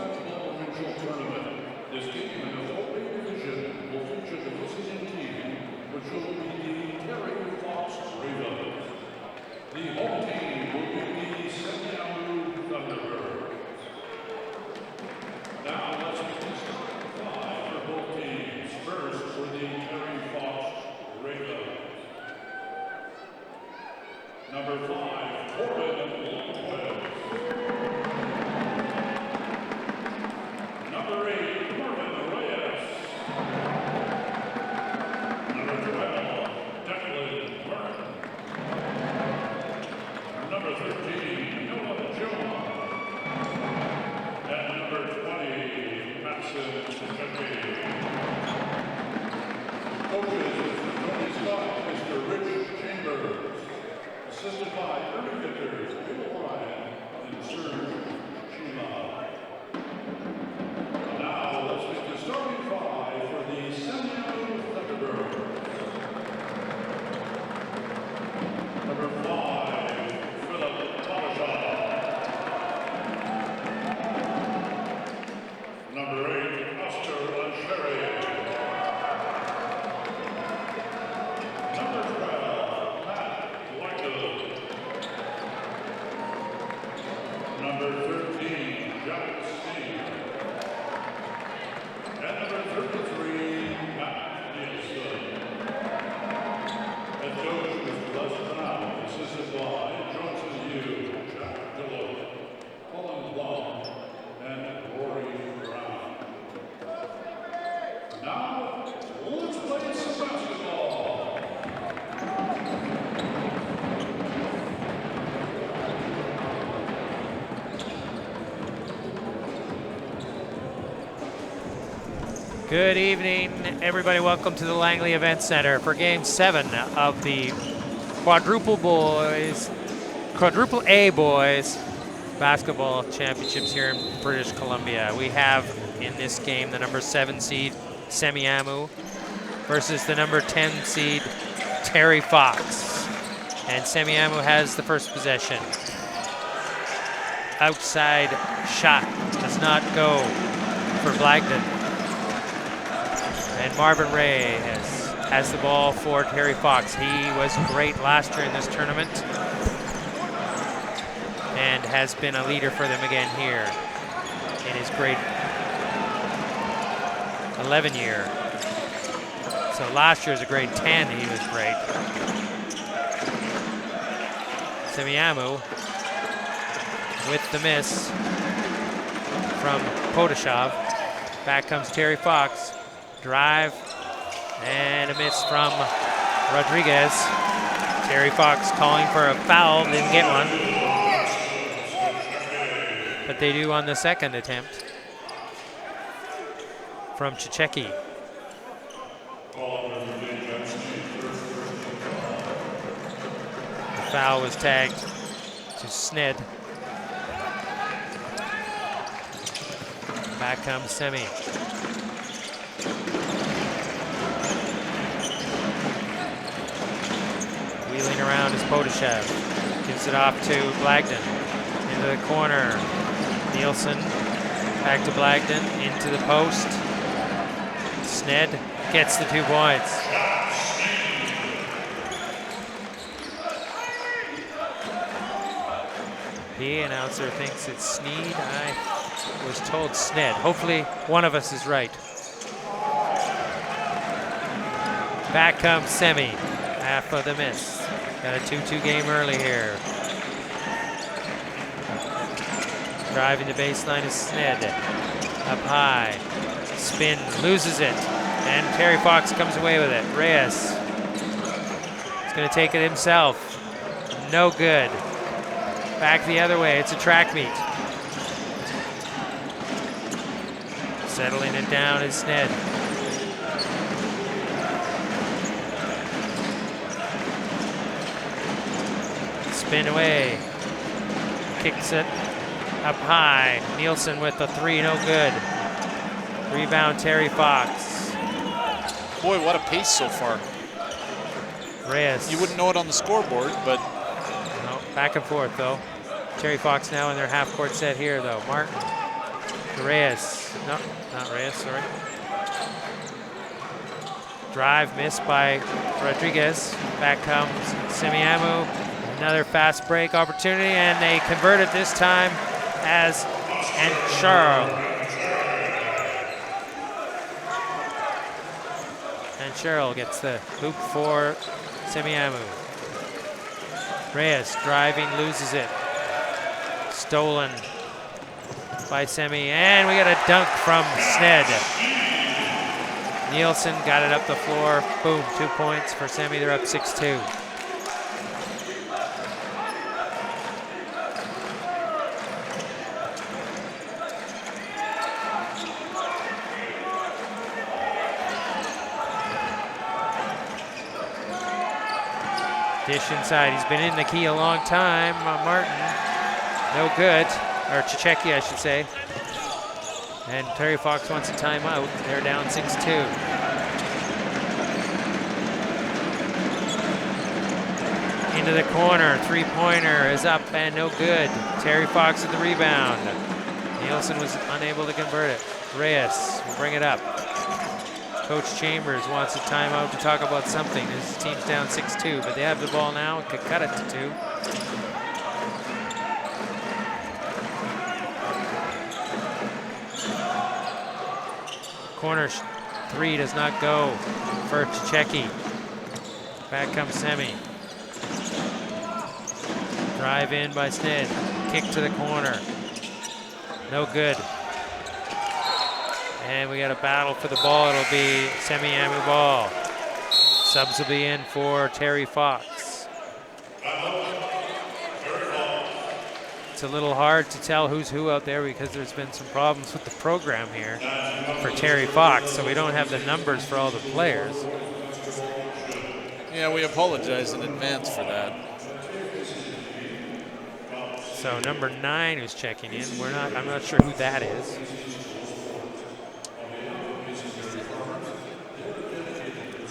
respectable provincial tournament. This game in the 4A division will feature the visiting team, which will be the Terry Fox Ravens. The home team will be the Semiahmoo Thunderbirds. Now let's get the starting five for both teams. First for the Terry Fox Ravens. Number 5, Langley. Number 8, Reyes. Number 12, Declan Murray. Number 13, Noah Jones. And number 20, Madison Semiahmoo. Coaches, Tony Scott, Mr. Rich Chambers. Assisted by Ernie Vickers, Bill Ryan, and Serge Shima. Now let's make the starting five for the Semiahmoo Thunderbirds. Number 5, Philip Polishaw. Number 8, Oscar Langley. Number 12, Langley. Number 13, Jack Steve. And number 33, Matt Nielsen. Head coach is Les Brown, assisted by Johnson Yu, Jack Dillon, Colin Blum, and Rory Brown. Now, let's play some basketball. Good evening, everybody. Welcome to the Langley Event Center for Game 7 of the Quadruple A Boys Basketball Championships here in British Columbia. We have in this game the number 7 seed Semiahmoo versus the number 10 seed Terry Fox. And Semiahmoo has the first possession. Outside shot does not go for Blagden. And Marvin Ray has the ball for Terry Fox. He was great last year in this tournament and has been a leader for them again here in his grade 11 year. So last year was a grade 10, he was great. Semiahmoo with the miss from Podashov. Back comes Terry Fox. Drive and a miss from Rodriguez. Terry Fox calling for a foul, didn't get one. But they do on the second attempt from Chicheki. The foul was tagged to Sned. Back comes Semi. Wheeling around is Podashev. Gives it off to Blagden. Into the corner. Nielsen. Back to Blagden. Into the post. Sned gets the 2 points. The announcer thinks it's Sneed. I was told Sned. Hopefully one of us is right. Back comes Semi. Half of the miss. Got a 2-2 game early here. Driving the baseline is Sned. Up high. Spin, loses it. And Terry Fox comes away with it. Reyes. He's going to take it himself. No good. Back the other way. It's a track meet. Settling it down is Sned. Spin away. Kicks it up high. Nielsen with the 3, no good. Rebound, Terry Fox. Boy, what a pace so far. Reyes. You wouldn't know it on the scoreboard, but... No, back and forth, though. Terry Fox now in their half-court set here, though. Martin Reyes. No, not Reyes, sorry. Drive missed by Rodriguez. Back comes Semiahmoo. Another fast break opportunity, and they convert it this time as and Charles. And Cheryl gets the hoop for Semiahmoo. Reyes driving, loses it. Stolen by Semi, and we got a dunk from Sned. Nielsen got it up the floor. Boom, 2 points for Semi. They're up 6-2. Dish inside. He's been in the key a long time. Martin, no good. Or Chicheki, I should say. And Terry Fox wants a timeout. They're down 6-2. Into the corner. Three-pointer is up and no good. Terry Fox with the rebound. Nielsen was unable to convert it. Reyes will bring it up. Coach Chambers wants a timeout to talk about something. His team's down 6-2, but they have the ball now and could cut it to 2. Corner three does not go for Chicheki. Back comes Semi. Drive in by Sned. Kick to the corner. No good. And we got a battle for the ball. It'll be Semiahmoo ball. Subs will be in for Terry Fox. It's a little hard to tell who's who out there because there's been some problems with the program here for Terry Fox, so we don't have the numbers for all the players. Yeah, we apologize in advance for that. So number 9 who's checking in. I'm not sure who that is.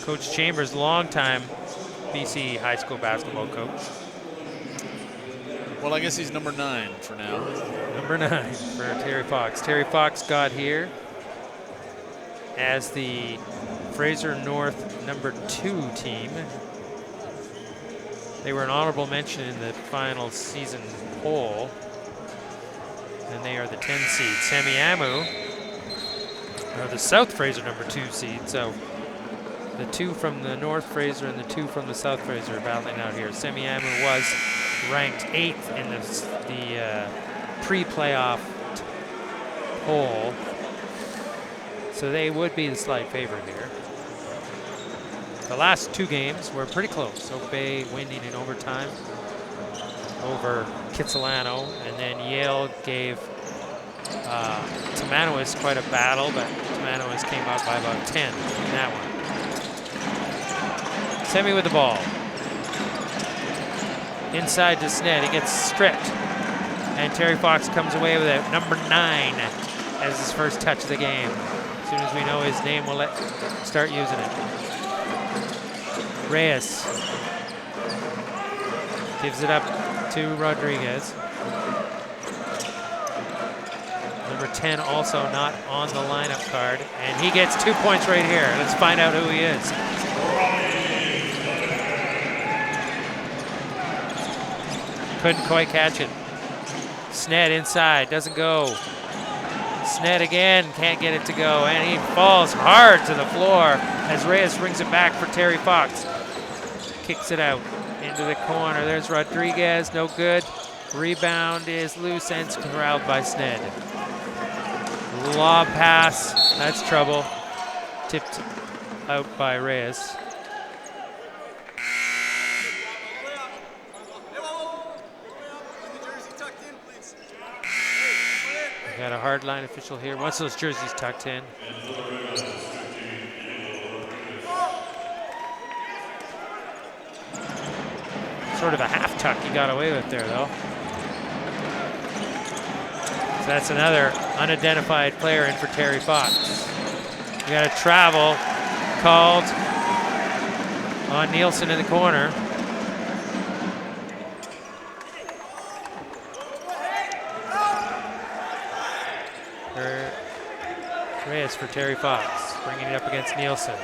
Coach Chambers, longtime BC high school basketball coach. Well, I guess he's number 9 for now. Number 9 for Terry Fox. Terry Fox got here as the Fraser North number 2 team. They were an honorable mention in the final season poll, and they are the 10 seed. Semiahmoo are the South Fraser number 2 seed, so the 2 from the North Fraser and the 2 from the South Fraser are battling out here. Semiahmoo was ranked 8th in the pre-playoff poll, so they would be the slight favorite here. The last 2 games were pretty close. Oak Bay winning in overtime over Kitsilano, and then Yale gave Tamanois quite a battle, but Tamanois came out by about 10 in that one. Semi with the ball. Inside to Sned. He gets stripped. And Terry Fox comes away with it. Number 9 as his first touch of the game. As soon as we know his name, we'll start using it. Reyes gives it up to Rodriguez. Number 10 also not on the lineup card. And he gets 2 points right here. Let's find out who he is. Couldn't quite catch it. Sned inside, doesn't go. Sned again, can't get it to go, and he falls hard to the floor as Reyes brings it back for Terry Fox. Kicks it out into the corner. There's Rodriguez, no good. Rebound is loose and corralled by Sned. Lob pass, that's trouble. Tipped out by Reyes. Got a hard line official here. Once those jerseys tucked in. Sort of a half tuck he got away with there, though. So that's another unidentified player in for Terry Fox. We got a travel called on Nielsen in the corner. Reyes for Terry Fox, bringing it up against Nielsen.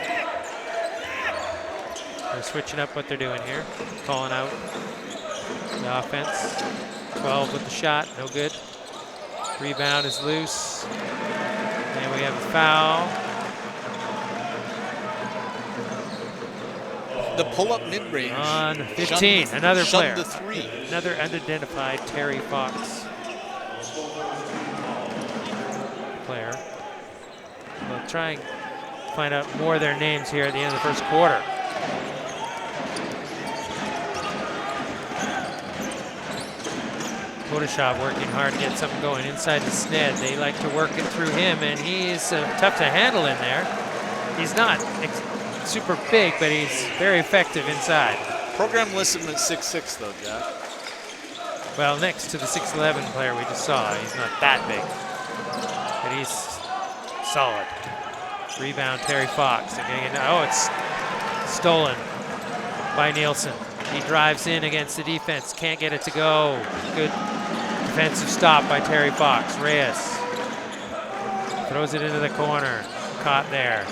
They're switching up what they're doing here, calling out the offense. 12 with the shot, no good. Rebound is loose. And we have a foul. The pull-up mid-range. On 15, another player. The three. Another unidentified Terry Fox player. We'll try and find out more of their names here at the end of the first quarter. Podashov working hard to get something going inside the Sned. They like to work it through him, and he's tough to handle in there. He's not super big, but he's very effective inside. Program lists him at 6'6", though, Jack. Well, next to the 6'11" player we just saw, he's not that big, but he's solid. Rebound, Terry Fox. Oh, it's stolen by Nielsen. He drives in against the defense, can't get it to go. Good defensive stop by Terry Fox. Reyes throws it into the corner, caught there.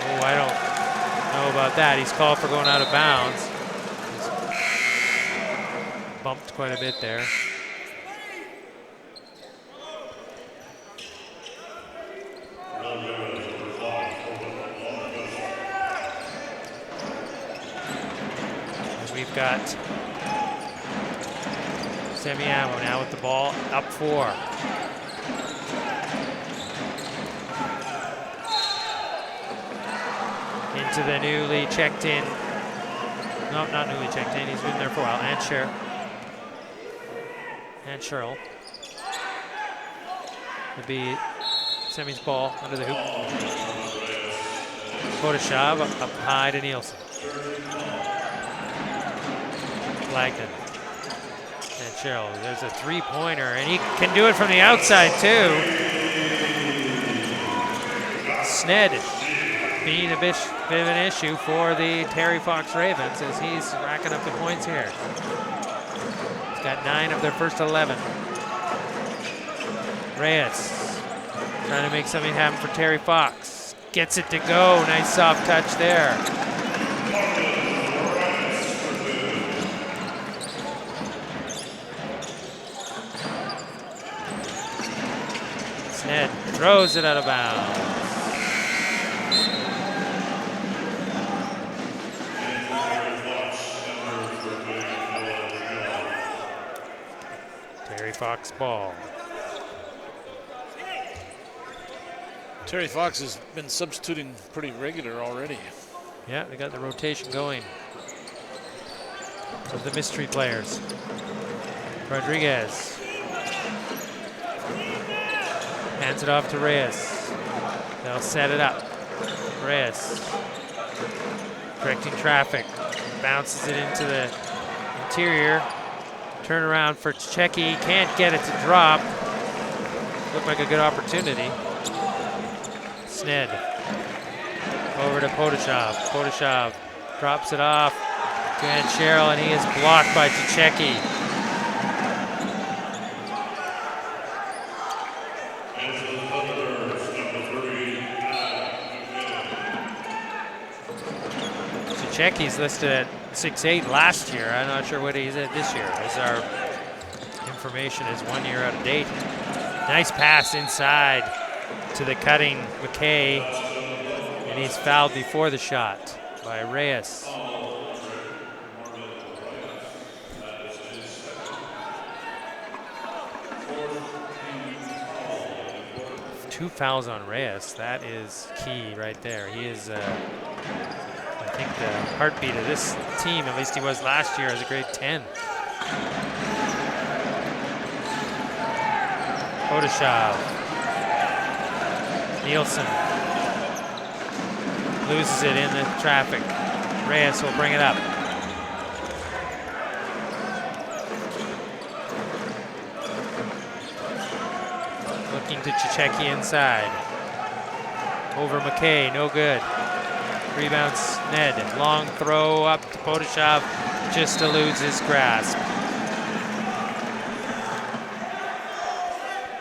Oh, I don't know about that. He's called for going out of bounds. He's bumped quite a bit there. We've got Semiahmoo now with the ball, up 4. Into the newly checked in. No, not newly checked in. He's been there for a while. And Sherrill. Would be Semi's ball under the hoop. Podashov up high to Nielsen. Flagden. And Sherrill. There's a three-pointer, and he can do it from the outside too. Sned being a bit of an issue for the Terry Fox Ravens as he's racking up the points here. He's got 9 of their first 11. Reyes trying to make something happen for Terry Fox. Gets it to go. Nice soft touch there. Sned throws it out of bounds. Terry Fox ball. Terry Fox has been substituting pretty regular already. Yeah, they got the rotation going of the mystery players. Rodriguez hands it off to Reyes. They'll set it up. Reyes directing traffic, bounces it into the interior. Turn around for Czecki, can't get it to drop. Looked like a good opportunity. Sned over to Podashov. Podashov drops it off to Sherrill, and he is blocked by Czecki. Czecki's listed at 6'8" last year. I'm not sure what he's at this year, as our information is 1 year out of date. Nice pass inside to the cutting McKay, and he's fouled before the shot by Reyes. 2 fouls on Reyes. That is key right there. He is, I think, the heartbeat of this team. At least he was last year as a grade 10. Podashov. Nielsen loses it in the traffic. Reyes will bring it up. Looking to Czecki inside. Over McKay, no good. Rebounds Ned. Long throw up to Podashov, just eludes his grasp.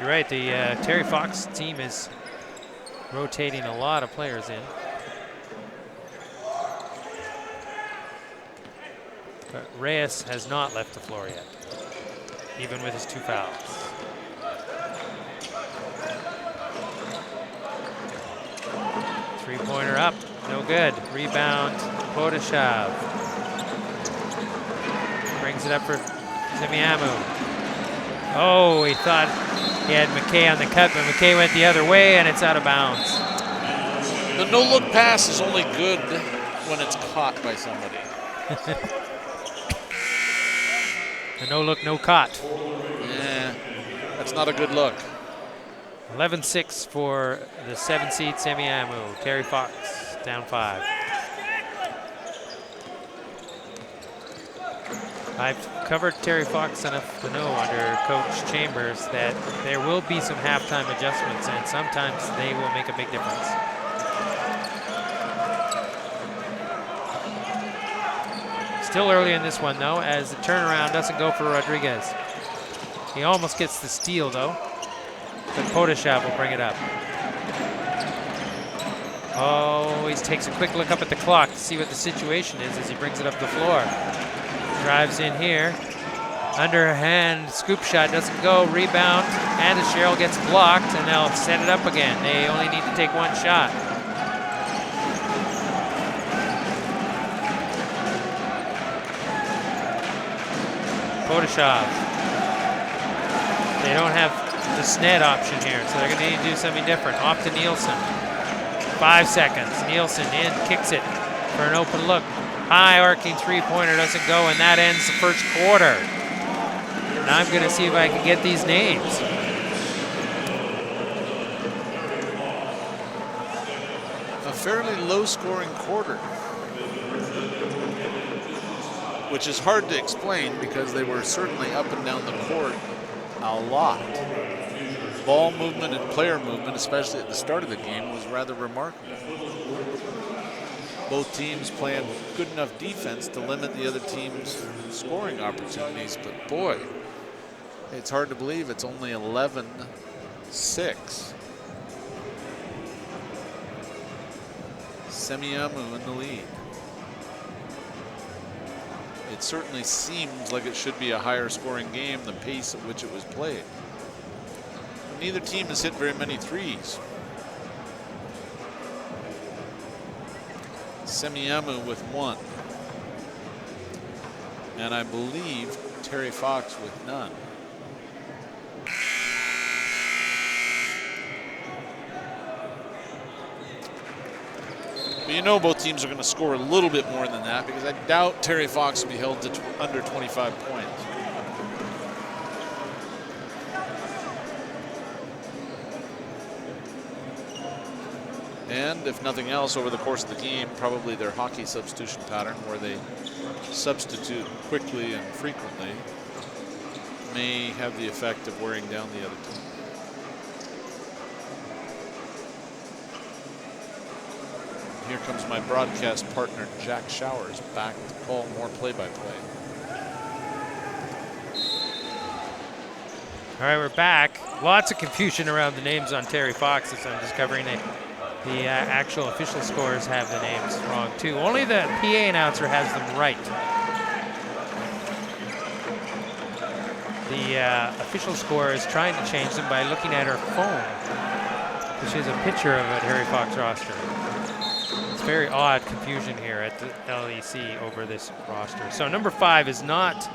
You right. The Terry Fox team is rotating a lot of players in. But Reyes has not left the floor yet, even with his 2 fouls. Three-pointer up, no good. Rebound, Podeshav. Brings it up for Semiahmoo. Oh, he thought he had McKay on the cut, but McKay went the other way, and it's out of bounds. The no-look pass is only good when it's caught by somebody. The no-look, no caught. Yeah, that's not a good look. 11-6 for the 7-seed Semiahmoo. Terry Fox down 5. I've covered Terry Fox enough to know under Coach Chambers that there will be some halftime adjustments, and sometimes they will make a big difference. Still early in this one, though, as the turnaround doesn't go for Rodriguez. He almost gets the steal, though, but Podeshav will bring it up. Oh, he takes a quick look up at the clock to see what the situation is as he brings it up the floor. Drives in here. Underhand scoop shot doesn't go. Rebound. And Cheryl gets blocked, and they'll set it up again. They only need to take 1 shot. Podeshav. They don't have the Sned option here, so they're going to need to do something different. Off to Nielsen. 5 seconds. Nielsen in, kicks it for an open look. High arcing three-pointer doesn't go, and that ends the first quarter. And I'm going to see if I can get these names. A fairly low-scoring quarter, which is hard to explain because they were certainly up and down the court a lot. Ball movement and player movement, especially at the start of the game, was rather remarkable. Both teams playing good enough defense to limit the other team's scoring opportunities, but boy, it's hard to believe it's only 11-6. Semiahmoo in the lead. It certainly seems like it should be a higher scoring game, the pace at which it was played. Neither team has hit very many threes. Semiahmoo with 1. And I believe Terry Fox with none. But you know both teams are going to score a little bit more than that because I doubt Terry Fox will be held to under 25 points. And if nothing else, over the course of the game, probably their hockey substitution pattern where they substitute quickly and frequently may have the effect of wearing down the other team. Here comes my broadcast partner, Jack Showers, back to call more play-by-play. All right, we're back. Lots of confusion around the names on Terry Fox as I'm discovering it. The actual official scores have the names wrong, too. Only the PA announcer has them right. The official score is trying to change them by looking at her phone, which is a picture of a Terry Fox roster. It's very odd confusion here at the LEC over this roster. So number 5 is not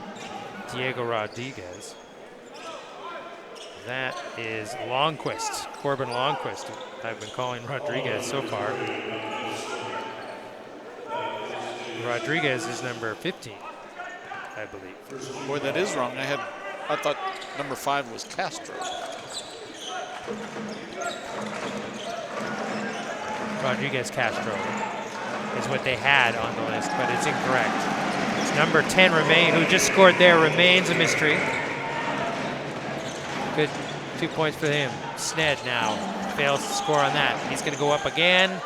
Diego Rodriguez. That is Longquist, Corbin Longquist. I've been calling Rodriguez so far. Rodriguez is number 15, I believe. Boy, that is wrong. I thought number 5 was Castro. Rodriguez Castro is what they had on the list, but it's incorrect. It's number 10 who just scored there, remains a mystery. Good 2 points for him. Sned now fails to score on that. He's going to go up again.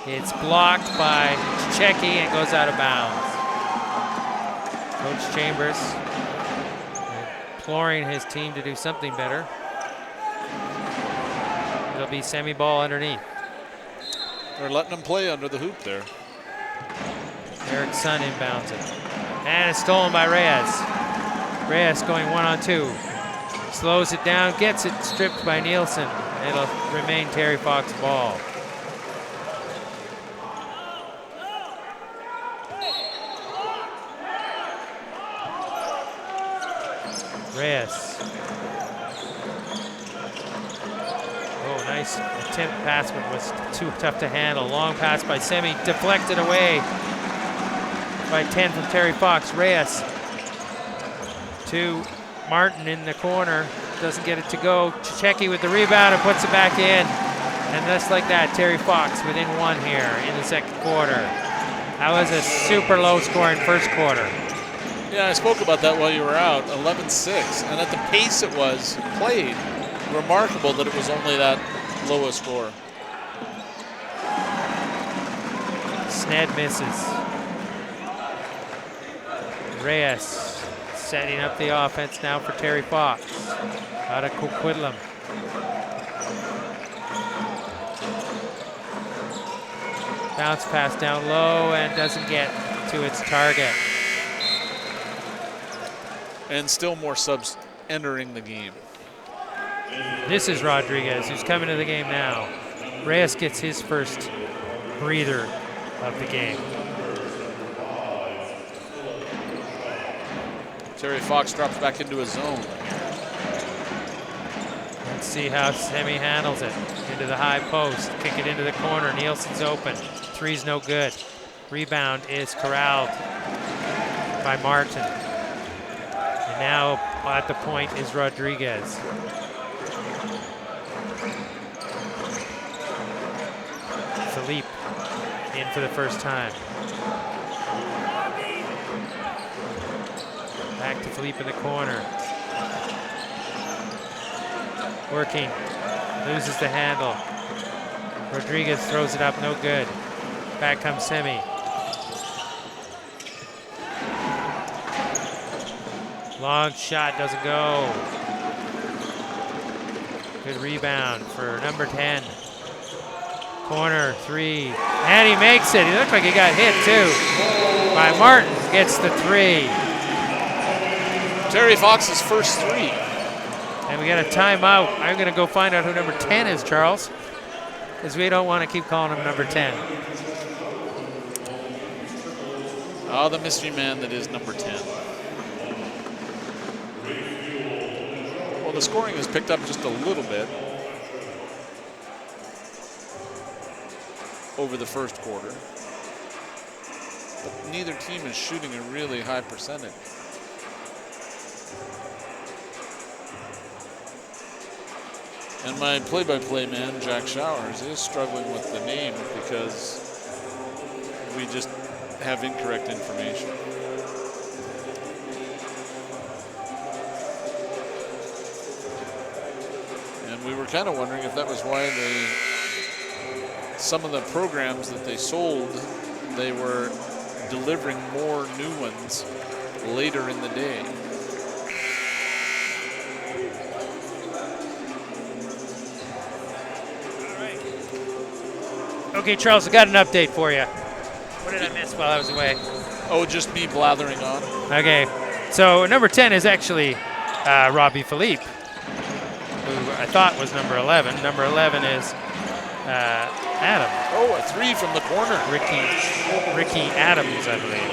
It's blocked by Checki and goes out of bounds. Coach Chambers imploring his team to do something better. That'll be semi-ball underneath. They're letting them play under the hoop there. Eric Sun inbounds it. And it's stolen by Reyes. Reyes going 1-on-2. Slows it down, gets it stripped by Nielsen. It'll remain Terry Fox ball. Reyes. Oh, nice attempt pass, but was too tough to handle. Long pass by Semi, deflected away by 10 from Terry Fox. Reyes to Martin in the corner, doesn't get it to go. Checheki with the rebound and puts it back in. And just like that, Terry Fox within one here in the second quarter. That was a super low scoring first quarter. Yeah, I spoke about that while you were out, 11-6. And at the pace it was played, remarkable that it was only that low a score. Sned misses. Reyes setting up the offense now for Terry Fox. Out of Coquitlam. Bounce pass down low and doesn't get to its target. And still more subs entering the game. This is Rodriguez, who's coming to the game now. Reyes gets his first breather of the game. Terry Fox drops back into his zone. Let's see how Semi handles it. Into the high post, kick it into the corner. Nielsen's open. Three's no good. Rebound is corralled by Martin. And now at the point is Rodriguez. Philippe in for the first time. Back to Philippe in the corner. Working, loses the handle. Rodriguez throws it up, no good. Back comes Semi. Long shot, doesn't go. Good rebound for number 10. Corner, three, and he makes it. He looked like he got hit too. By Martin, gets the three. Terry Fox's first three. And we got a timeout. I'm going to go find out who number 10 is, Charles, because we don't want to keep calling him number 10. Oh, the mystery man that is number 10. Well, the scoring has picked up just a little bit over the first quarter. But neither team is shooting a really high percentage. And my play-by-play man, Jack Showers, is struggling with the name because we just have incorrect information. And we were kind of wondering if that was why some of the programs that they sold, they were delivering more new ones later in the day. Okay, Charles, I got an update for you. What did I miss while I was away? Oh, just me blathering on. Okay, so number 10 is actually Robbie Philippe, who I thought was number 11. Number 11 is Adam. Oh, a three from the corner. Ricky Adams, I believe.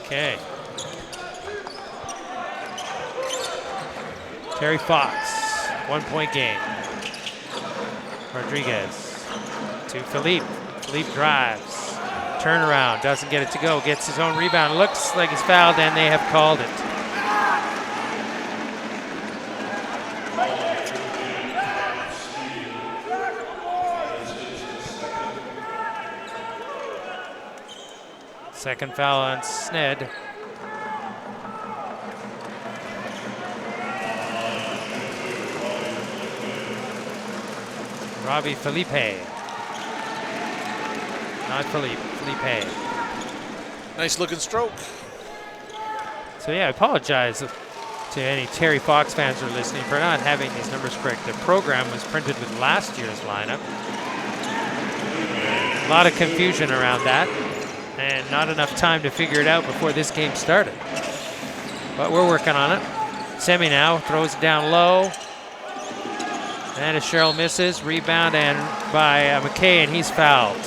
Okay. Terry Fox, 1 point game. Rodriguez to Philippe. Philippe drives. Turnaround, doesn't get it to go. Gets his own rebound. Looks like he's fouled, and they have called it. Second foul on Sned. Robbie Felipe. Not Philippe, Felipe. Nice looking stroke. So yeah, I apologize. to any Terry Fox fans who are listening for not having these numbers correct. The program was printed with last year's lineup. A lot of confusion around that, and not enough time to figure it out before this game started. But we're working on it. Semi now throws it down low. And as Cheryl misses, rebound and by McKay, and he's fouled.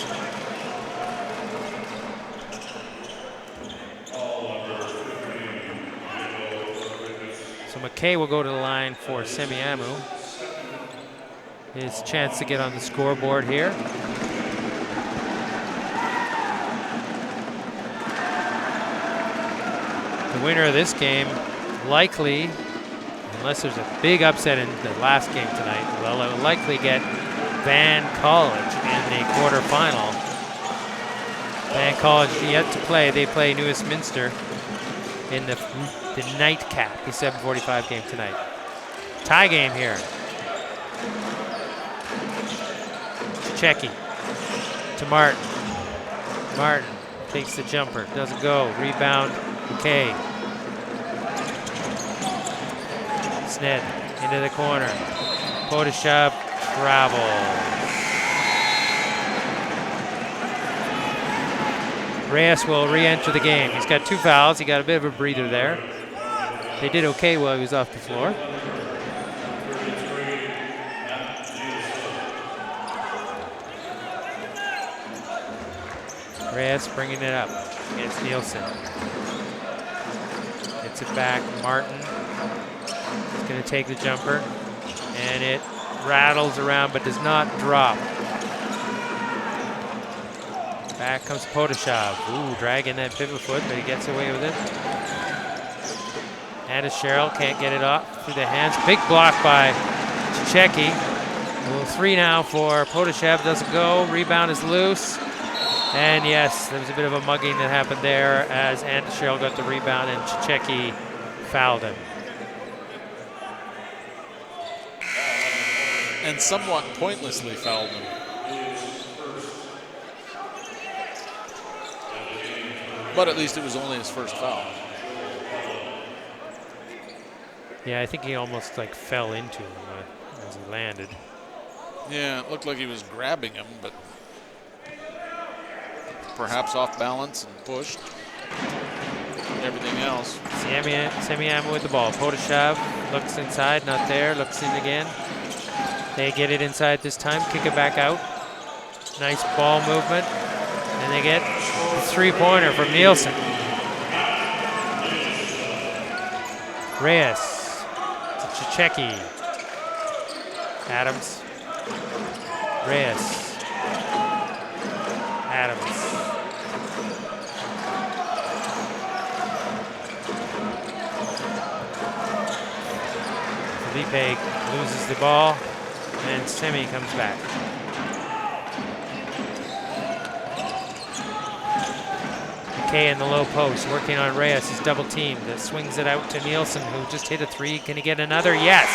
So McKay will go to the line for Semiahmoo. His chance to get on the scoreboard here. The winner of this game, likely, unless there's a big upset in the last game tonight, will likely get Van College in the quarterfinal. Van College yet to play. They play New Westminster in the nightcap, the 7:45 game tonight. Tie game here. Checky to Martin. Martin takes the jumper, doesn't go. Rebound, McKay. Sned into the corner. Podeshub travels. Reyes will re-enter the game. He's got 2 fouls. He got a bit of a breather there. They did okay while he was off the floor. Reyes bringing it up against Nielsen. Gets it back. Martin is going to take the jumper, and it rattles around but does not drop. Back comes Podeshub. Ooh, dragging that pivot foot, but he gets away with it. And as Cheryl can't get it off through the hands. Big block by Checheki. 3 now for Podeshub. Doesn't go. Rebound is loose. And yes, there was a bit of a mugging that happened there as Cheryl got the rebound and Checheki fouled him. And somewhat pointlessly fouled him. But at least it was only his first foul. Yeah, I think he almost like fell into him as he landed. Yeah, it looked like he was grabbing him, but perhaps off balance and pushed. Everything else. Semiahmoo with the ball. Podeshub looks inside, not there, looks in again. They get it inside this time, kick it back out. Nice ball movement. And they get the 3-pointer from Nielsen. Reyes to Checheki. Adams. Reyes. Adams. Felipe loses the ball, and Semi comes back. McKay in the low post, working on Reyes. He's double teamed. That swings it out to Nielsen, who just hit a 3. Can he get another? Yes.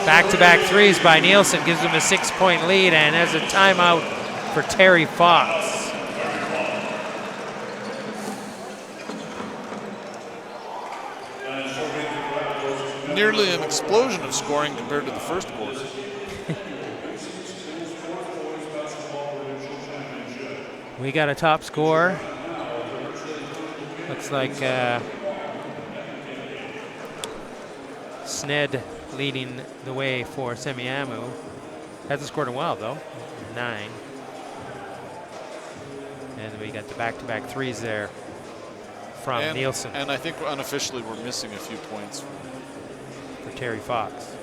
Back-to-back threes by Nielsen gives him a 6-point lead, and there's a timeout for Terry Fox. Nearly an explosion of scoring compared to the first quarter. We got a top scorer. Looks like Sned leading the way for Semiahmoo. Hasn't scored in a while though. 9. And we got the back-to-back threes there from Nielsen. And I think unofficially we're missing a few points for Terry Fox.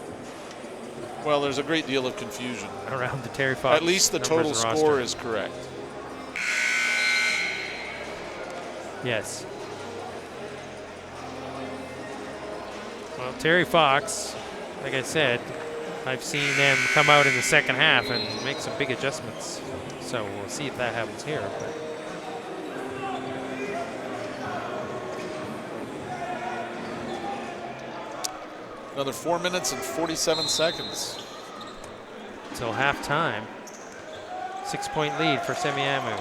Well, there's a great deal of confusion around the Terry Fox. At least the total score is correct. Yes. Well, Terry Fox, like I said, I've seen them come out in the second half and make some big adjustments. So we'll see if that happens here. Another 4 minutes and 47 seconds. Till halftime. 6-point lead for Semiahmoo.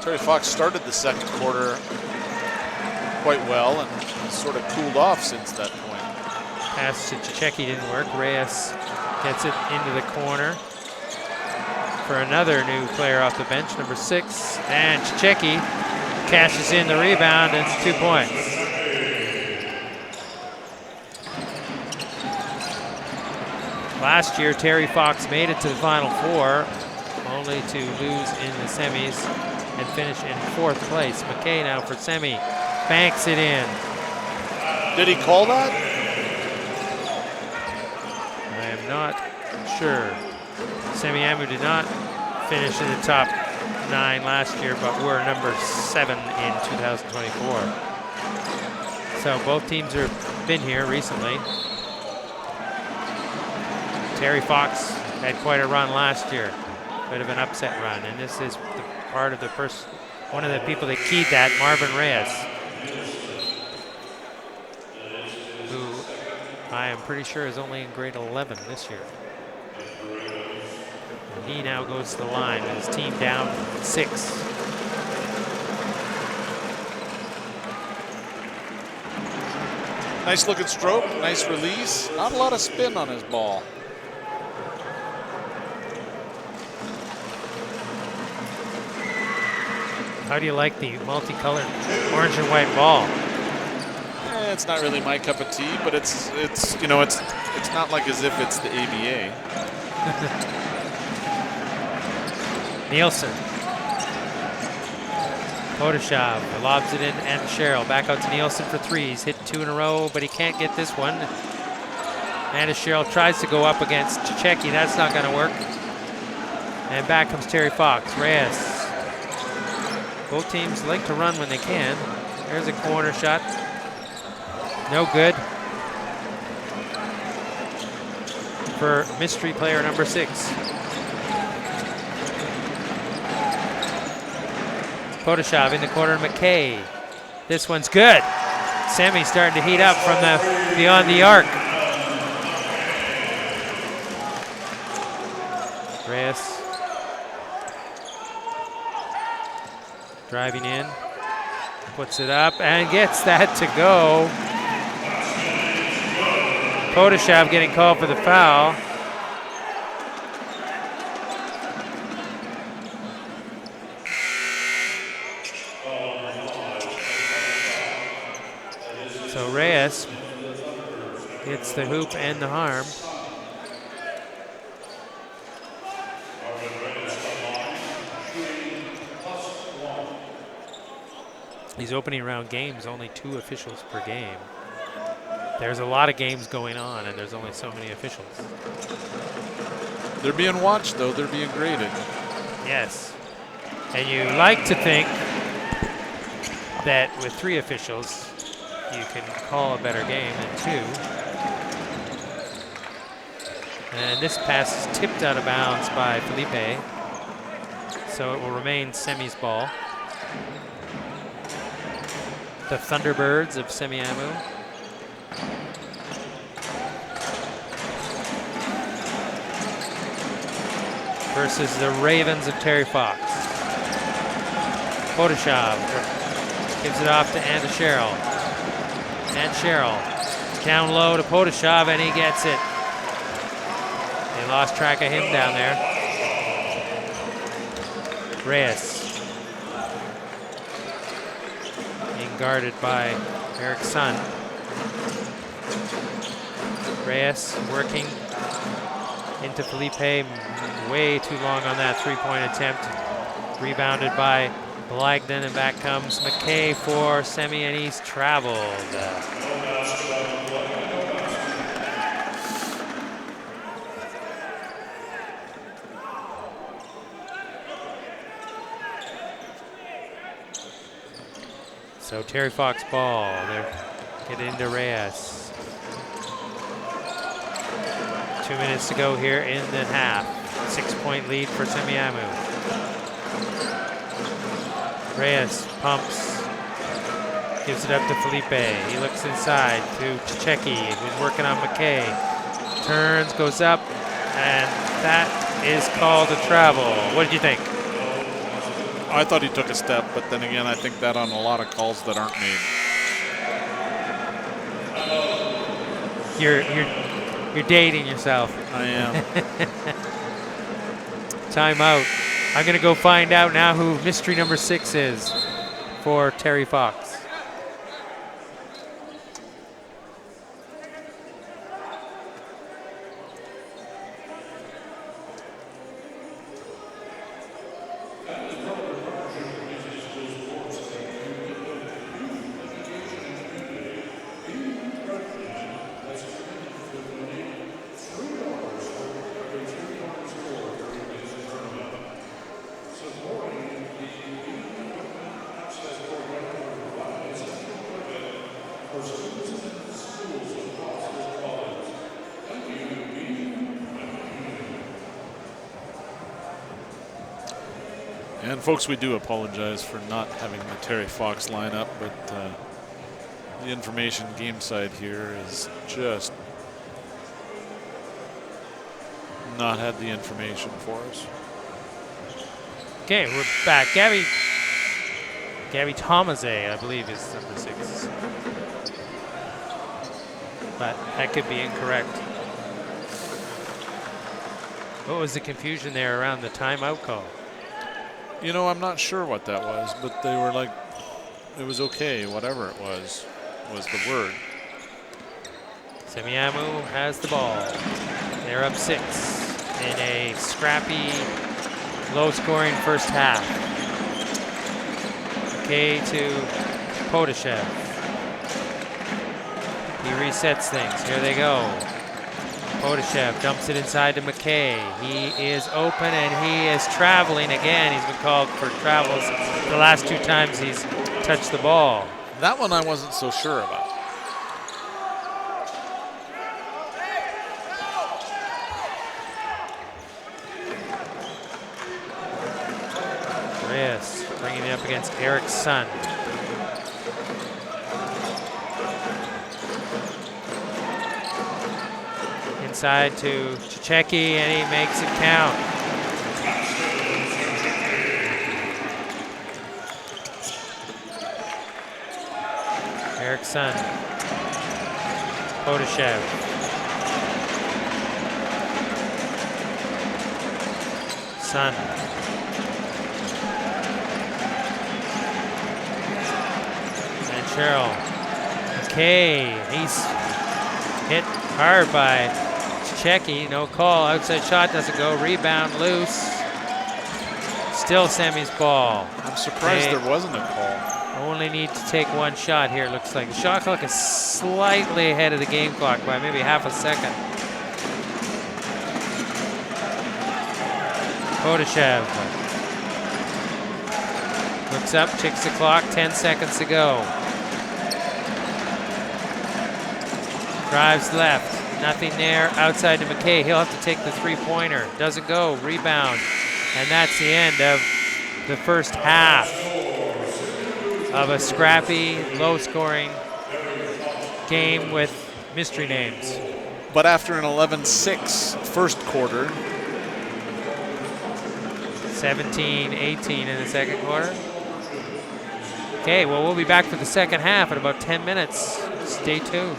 Terry Fox started the second quarter quite well and sort of cooled off since that point. Pass to Chicheki didn't work. Reyes gets it into the corner for another new player off the bench, number 6. And Chicheki cashes in the rebound and 2 points. Last year, Terry Fox made it to the Final Four, only to lose in the semis and finish in 4th place. McKay now for Semi, banks it in. Did he call that? I am not sure. Semiahmoo did not finish in the top 9 last year, but were number 7 in 2024. So both teams have been here recently. Terry Fox had quite a run last year, bit of an upset run, and this is the part of the one of the people that keyed that, Marvin Reyes, who I am pretty sure is only in grade 11 this year. And he now goes to the line with his team down 6. Nice looking stroke, nice release. Not a lot of spin on his ball. How do you like the multicolored orange and white ball? It's not really my cup of tea, but it's you know it's not like as if it's the ABA. Nielsen. Podashov lobs it in, and Cheryl back out to Nielsen for 3. He's hit 2 in a row, but he can't get this one. And as Cheryl tries to go up against Chicheki, that's not going to work. And back comes Terry Fox. Reyes. Both teams like to run when they can. There's a corner shot. No good. For mystery player number 6. Podashov in the corner, McKay. This one's good. Semi's starting to heat up from the beyond the arc. Reyes. Driving in, puts it up and gets that to go. Podashov getting called for the foul. So Reyes gets the hoop and the harm. These opening round games, only 2 officials per game. There's a lot of games going on, and there's only so many officials. They're being watched, though. They're being graded. Yes. And you like to think that with 3 officials, you can call a better game than 2. And this pass is tipped out of bounds by Felipe. So it will remain Semi's ball. The Thunderbirds of Semiahmoo. Versus the Ravens of Terry Fox. Podashov gives it off to Anna Cheryl. And Cheryl down low to Podashov, and he gets it. They lost track of him down there. Reyes. Guarded by Eric's son. Reyes working into Felipe, way too long on that 3-point attempt. Rebounded by Blagden, and back comes McKay for Semi, and he's traveled. So Terry Fox ball, they get into Reyes. 2 minutes to go here in the half. 6-point lead for Semiahmoo. Reyes pumps, gives it up to Felipe. He looks inside to Chicheki, who's working on McKay. Turns, goes up, and that is called a travel. What did you think? I thought he took a step, but then again, I think that on a lot of calls that aren't made. You're dating yourself. I am. Timeout. I'm going to go find out now who mystery number 6 is for Terry Fox. And folks, we do apologize for not having the Terry Fox lineup, but the information game side here is just not had the information for us. Okay, we're back. Gabby Tomase, I believe, is number 6. But that could be incorrect. What was the confusion there around the timeout call? You know, I'm not sure what that was, but they were like, it was okay, whatever it was the word. Semiahmoo has the ball. They're up 6 in a scrappy, low-scoring first half. Okay to Podashev. He resets things. Here they go. Podashev dumps it inside to McKay. He is open and he is traveling again. He's been called for travels the last 2 times he's touched the ball. That one I wasn't so sure about. Reyes bringing it up against Eric's son. Inside to Checheki, and he makes it count. Eric's son. Podashev. Son. And Cheryl. Okay, he's hit hard by Checheki, no call. Outside shot doesn't go. Rebound loose. Still Semi's ball. I'm surprised there wasn't a call. Only need to take 1 shot here, it looks like. The shot clock is slightly ahead of the game clock by maybe half a second. Podashev looks up, checks the clock, 10 seconds to go. Drives left. Nothing there. Outside to McKay. He'll have to take the 3-pointer. Doesn't go. Rebound. And that's the end of the first half of a scrappy, low-scoring game with mystery names. But after an 11-6 first quarter. 17-18 in the second quarter. Okay, well, we'll be back for the second half in about 10 minutes. Stay tuned.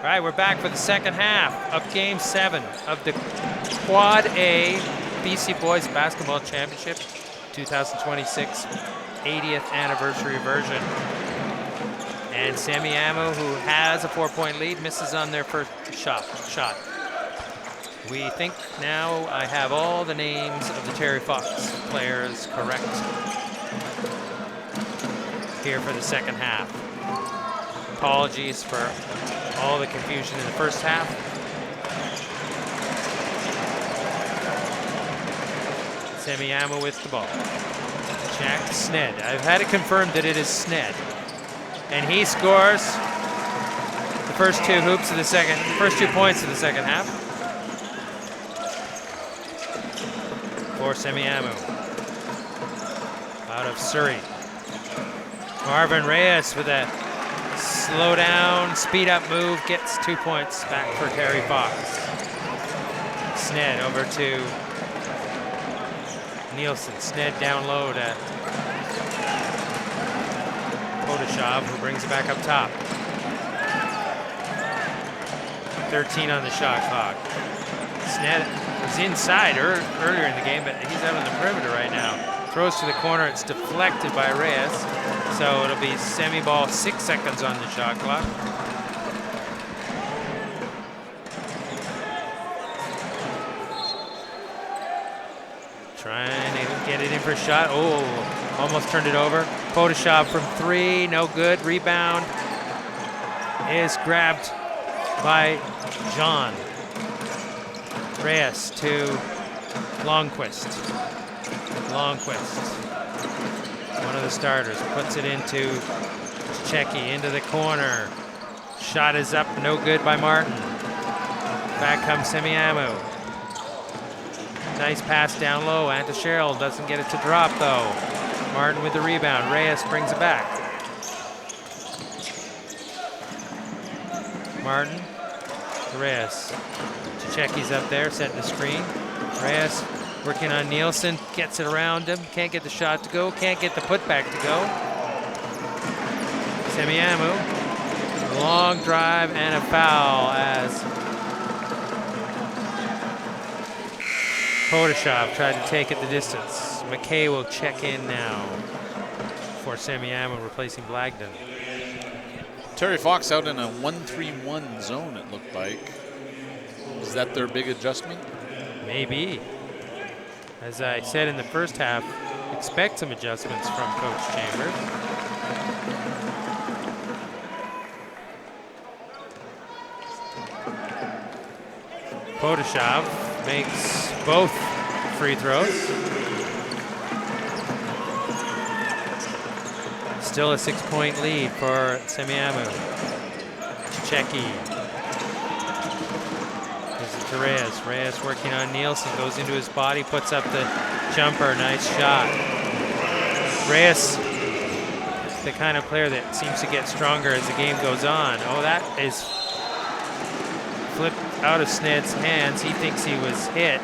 All right, we're back for the second half of Game 7 of the Quad A BC Boys Basketball Championship 2026 80th anniversary version. And Semiahmoo, who has a 4-point lead, misses on their first shot. We think now I have all the names of the Terry Fox players correct here for the second half. Apologies for all the confusion in the first half. Semiahmoo with the ball. Jack Sned. I've had it confirmed that it is Sned. And he scores the first 2 hoops of the first 2 points of the second half for Semiahmoo. Out of Surrey. Marvin Reyes with a slow down, speed up move, gets 2 points back for Terry Fox. Sned over to Nielsen. Sned down low to Podashov, who brings it back up top. 13 on the shot clock. Sned was inside earlier in the game, but he's out on the perimeter right now. Throws to the corner, it's deflected by Reyes. So it'll be semi-ball, 6 seconds on the shot clock. Trying to get it in for a shot. Oh, almost turned it over. Podashov from 3, no good. Rebound is grabbed by John. Reyes to Longquist. One of the starters, puts it into Checky, into the corner. Shot is up, no good by Martin. Back comes Semiahmoo. Nice pass down low. Antasheril doesn't get it to drop though. Martin with the rebound. Reyes brings it back. Martin, Reyes. Checky's up there, setting the screen. Reyes working on Nielsen, gets it around him. Can't get the shot to go, can't get the putback to go. Semiahmoo, long drive and a foul as Podashov tried to take it the distance. McKay will check in now for Semiahmoo, replacing Blagden. Terry Fox out in a 1-3-1 zone, it looked like. Is that their big adjustment? Maybe. As I said in the first half, expect some adjustments from Coach Chambers. Podashov makes both free throws. Still a 6-point lead for Semiahmoo. Checky. Reyes. Reyes working on Nielsen, goes into his body, puts up the jumper, nice shot. Reyes, the kind of player that seems to get stronger as the game goes on. Oh, that is flipped out of Sned's hands. He thinks he was hit.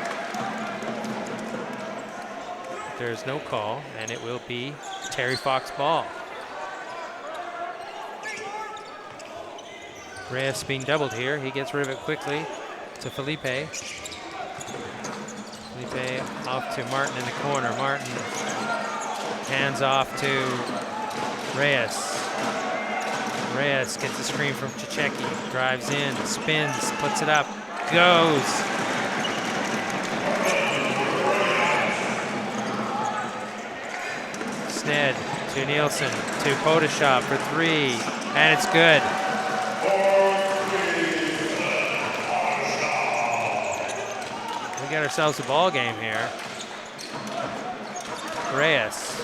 There's no call, and it will be Terry Fox ball. Reyes being doubled here. He gets rid of it quickly. To Felipe. Felipe off to Martin in the corner. Martin hands off to Reyes. Reyes gets a screen from Chicheki. Drives in, spins, puts it up, goes. Sned to Nielsen to Podashov for 3, and it's good. We got ourselves a ball game here. Reyes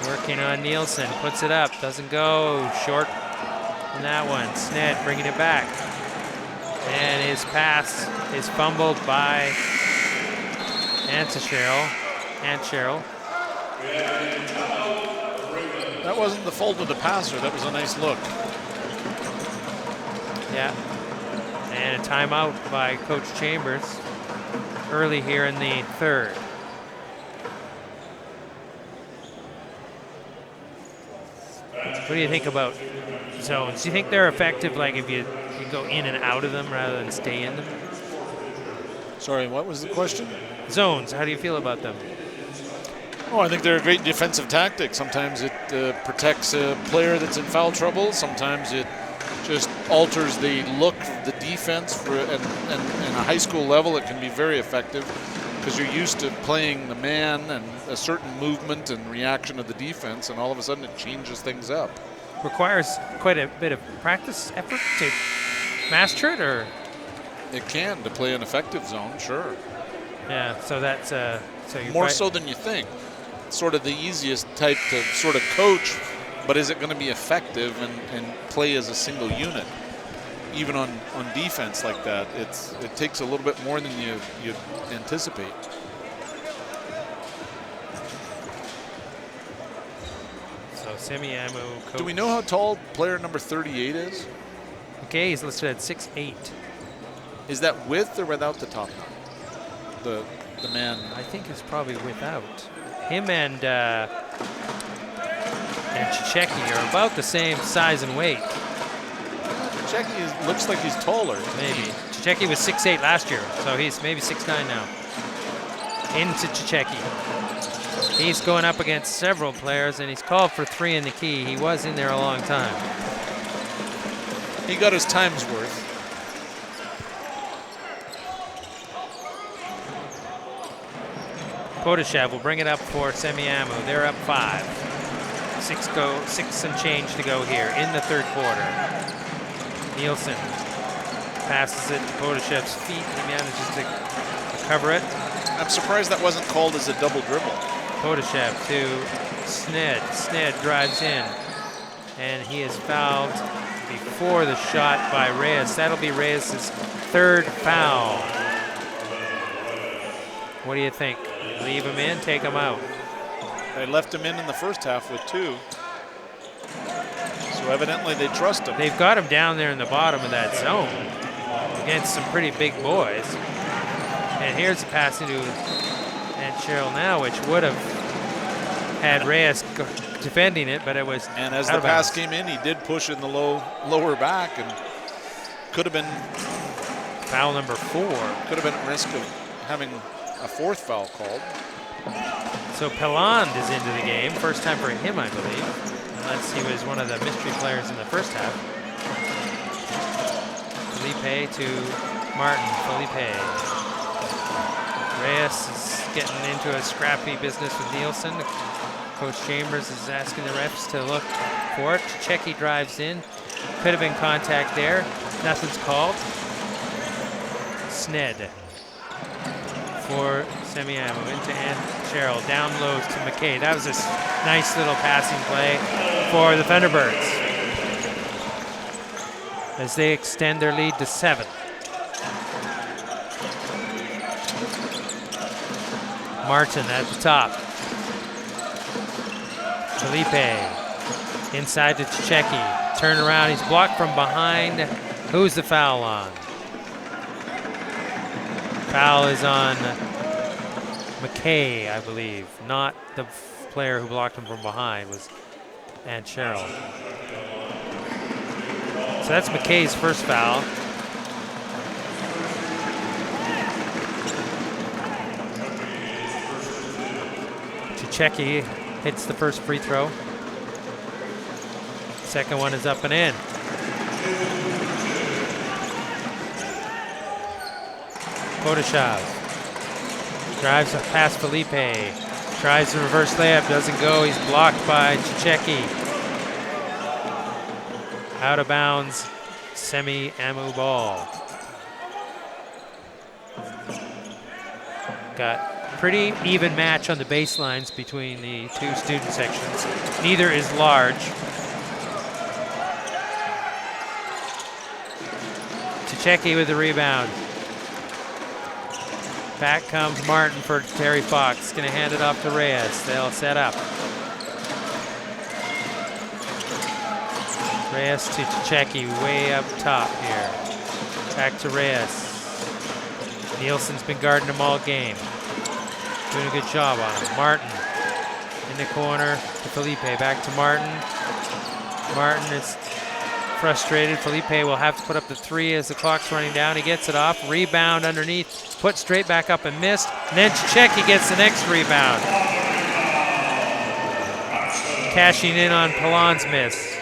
working on Nielsen, puts it up, doesn't go, short on that one. Sned bringing it back, and his pass is fumbled by Antasheril. That wasn't the fault of the passer, that was a nice look. Yeah. And a timeout by Coach Chambers early here in the third. What do you think about zones. Do you think they're effective, like if you go in and out of them rather than stay in them? Sorry, what was the question? Zones, how do you feel about them? Oh, I think they're a great defensive tactic. Sometimes it protects a player that's in foul trouble. Sometimes it just alters the look of the defense. And a high school level, it can be very effective because you're used to playing the man and a certain movement and reaction of the defense, and all of a sudden it changes things up. Requires quite a bit of practice effort to master it, or? It can, to play an effective zone, sure. Yeah, so that's so you're more so than you think. Sort of the easiest type to sort of coach, but is it going to be effective and play as a single unit? Even on defense like that, it takes a little bit more than you anticipate. So Semiahmoo coach. Do we know how tall player number 38 is? Okay, he's listed at 6'8". Is that with or without the top knot? The man. I think it's probably without. Him and Chicheki are about the same size and weight. Chicheki looks like he's taller. Maybe. Chicheki was 6'8" last year, so he's maybe 6'9" now. Into Chicheki. He's going up against several players, and he's called for 3 in the key. He was in there a long time. He got his time's worth. Podashev will bring it up for Semiahmoo. They're up 5. 6 and change to go here in the third quarter. Nielsen passes it to Podashev's feet. He manages to cover it. I'm surprised that wasn't called as a double dribble. Podashev to Sned. Sned drives in, and he is fouled before the shot by Reyes. That'll be Reyes' 3rd foul. What do you think? Leave him in, take him out? They left him in the first half with 2. So evidently they trust him. They've got him down there in the bottom of that zone against some pretty big boys. And here's the pass into Cheryl now, which would have had Reyes defending it, but it was And as the pass came in, he did push in the lower back and could have been foul number 4. Could have been at risk of having a 4th foul called. So Pelland is into the game. First time for him, I believe. Unless he was one of the mystery players in the first half. Felipe to Martin. Felipe. Reyes is getting into a scrappy business with Nielsen. Coach Chambers is asking the refs to look for it. Checky drives in. Could have been contact there. Nothing's called. Sned for Semiahmoo into Cheryl. Down lows to McKay. That was a nice little passing play for the Thunderbirds as they extend their lead to 7. Martin at the top. Felipe inside to Chicheki. Turn around. He's blocked from behind. Who's the foul on? Foul is on McKay, I believe. Not the player who blocked him from behind, was Aunt Cheryl. So that's McKay's first foul. Chicheki hits the first free throw. Second one is up and in. Podashev drives past Felipe. Tries the reverse layup, doesn't go. He's blocked by Chicheki. Out of bounds, Semiahmoo ball. Got pretty even match on the baselines between the 2 student sections. Neither is large. Chicheki with the rebound. Back comes Martin for Terry Fox. Going to hand it off to Reyes. They'll set up. Reyes to Chicheki, way up top here. Back to Reyes. Nielsen's been guarding him all game. Doing a good job on him. Martin in the corner to Felipe. Back to Martin. Martin is frustrated. Felipe will have to put up the 3 as the clock's running down. He gets it off. Rebound underneath. Put straight back up and missed. And then Cichecki gets the next rebound. Cashing in on Polan's miss.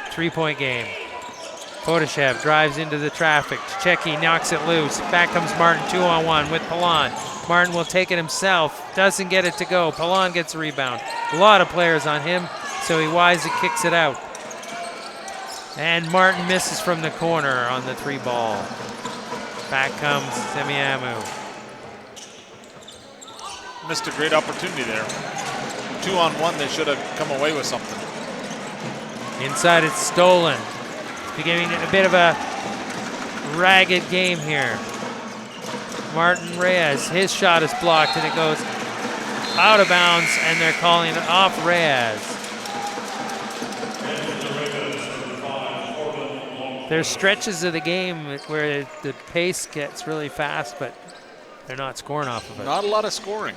3-point game. Podashev drives into the traffic. Cichecki knocks it loose. Back comes Martin 2-on-1 with Polan. Martin will take it himself. Doesn't get it to go. Polan gets a rebound. A lot of players on him, so he wisely kicks it out. And Martin misses from the corner on the 3 ball. Back comes Semiahmoo. Missed a great opportunity there. 2-on-1, they should have come away with something. Inside it's stolen. Beginning a bit of a ragged game here. Martin Reyes, his shot is blocked and it goes out of bounds and they're calling it off Reyes. There's stretches of the game where the pace gets really fast, but they're not scoring off of it. Not a lot of scoring.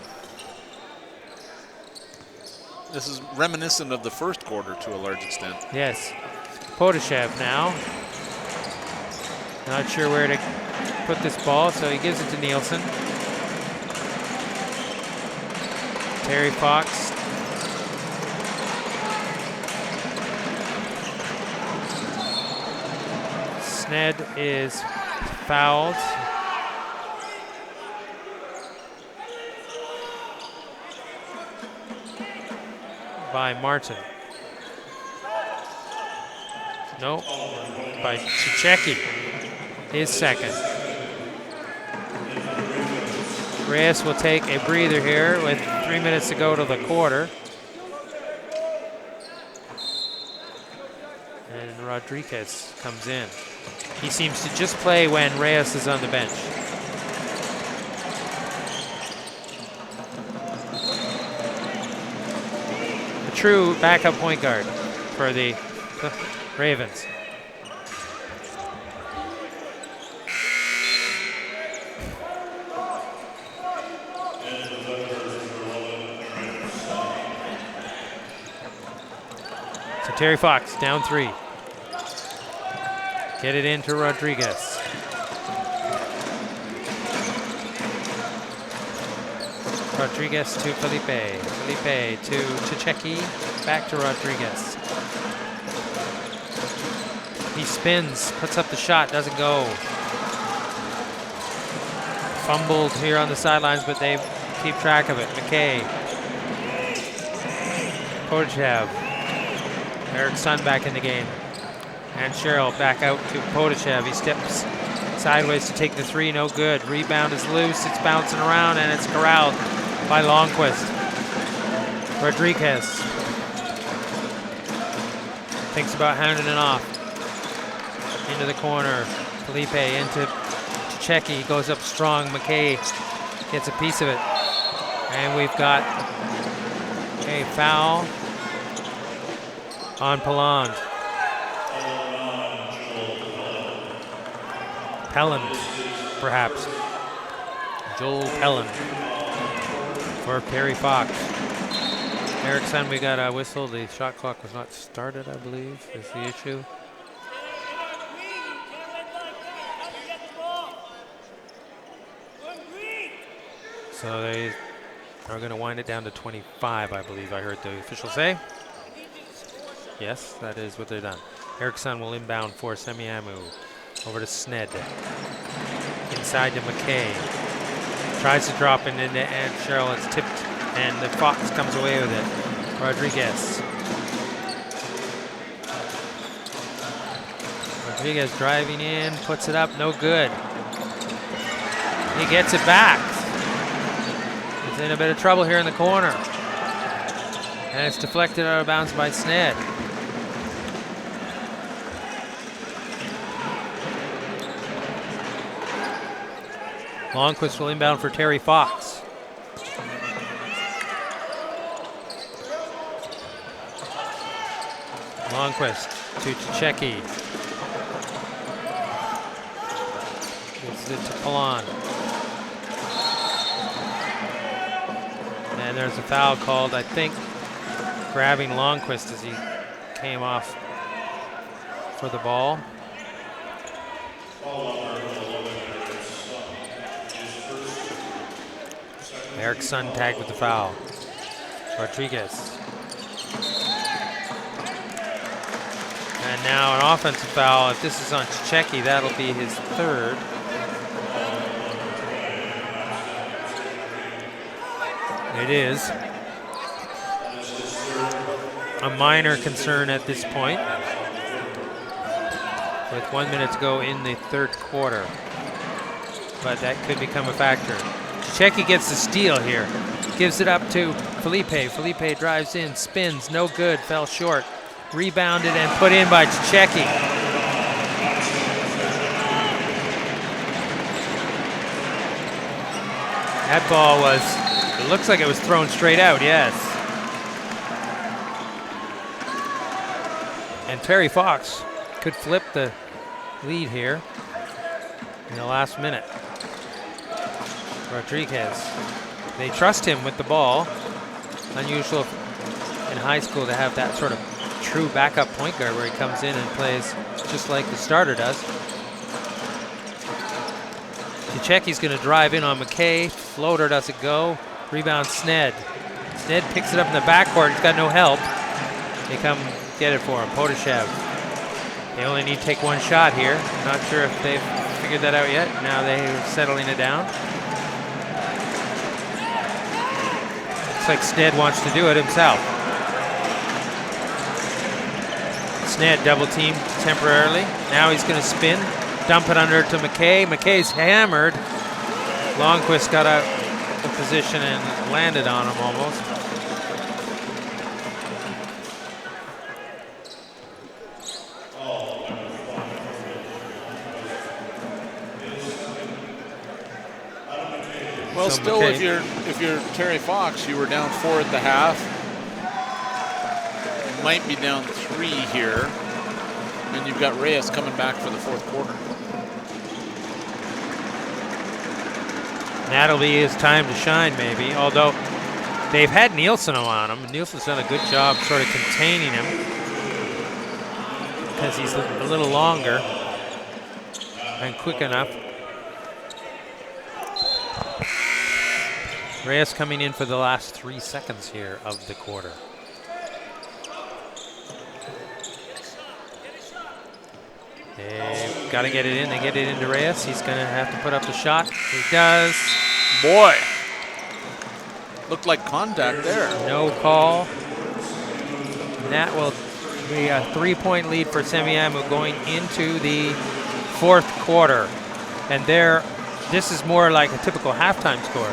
This is reminiscent of the first quarter to a large extent. Yes. Podashev now. Not sure where to put this ball, so he gives it to Nielsen. Terry Fox. Sned is fouled. By Martin. No, by Cichecki, his second. Reyes will take a breather here with 3 minutes to go to the quarter. And Rodriguez comes in. He seems to just play when Reyes is on the bench. A true backup point guard for the Ravens. So Terry Fox down 3. Get it into Rodriguez. Rodriguez to Felipe. Felipe to Cichecki. Back to Rodriguez. He spins, puts up the shot, doesn't go. Fumbled here on the sidelines, but they keep track of it. McKay. Podashev. Eric Sun back in the game. And Sherrill back out to Podashev. He steps sideways to take the 3, no good. Rebound is loose, it's bouncing around, and it's corralled by Longquist. Rodriguez thinks about handing it off. Into the corner, Felipe into Cichecki, goes up strong. McKay gets a piece of it. And we've got a foul on Poland. Pelland, perhaps. Joel Pelland for Terry Fox. Erickson, we got a whistle. The shot clock was not started, I believe, is the issue. So they are going to wind it down to 25, I believe I heard the official say. Yes, that is what they've done. Erickson will inbound for Semiahmoo. Over to Sned. Inside to McKay. Tries to drop it into and Sherrill. It's tipped, and the Fox comes away with it. Rodriguez. Rodriguez driving in, puts it up, no good. He gets it back. He's in a bit of trouble here in the corner. And it's deflected out of bounds by Sned. Longquist will inbound for Terry Fox. Longquist to Cichecki. Gives it to Polan. And there's a foul called, I think, grabbing Longquist as he came off for the ball. Eric's son tagged with the foul. Rodriguez. And now an offensive foul. If this is on Czechie, that'll be his third. It is. A minor concern at this point, with 1 minute to go in the third quarter. But that could become a factor. Czechie gets the steal here. Gives it up to Felipe. Felipe drives in, spins, no good, fell short. Rebounded and put in by Czechie. That ball was, it looks like it was thrown straight out, yes. And Terry Fox could flip the lead here in the last minute. Rodriguez. They trust him with the ball. Unusual in high school to have that sort of true backup point guard where he comes in and plays just like the starter does. Czechie's going to drive in on McKay. Floater doesn't go. Rebound Sned. Sned picks it up in the backcourt. He's got no help. They come get it for him. Podashev. They only need to take one shot here. Not sure if they've figured that out yet. Now they're settling it down. Looks like Sned wants to do it himself. Sned double teamed temporarily. Now he's going to spin. Dump it under to McKay. McKay's hammered. Longquist got out of position and landed on him almost. Well, So still, McKay, if you're Terry Fox, you were down 4 at the half. You might be down 3 here. And you've got Reyes coming back for the fourth quarter. that'll be his time to shine, maybe. Although they've had Nielsen on him. Nielsen's done a good job sort of containing him because he's a little longer and quick enough. Reyes coming in for the last 3 seconds here of the quarter. They've got to get it in. They get it into Reyes. He's going to have to put up the shot. He does. Boy, looked like contact there. No call. And that will be a 3-point lead for Semiahmoo going into the fourth quarter. And this is more like a typical halftime score.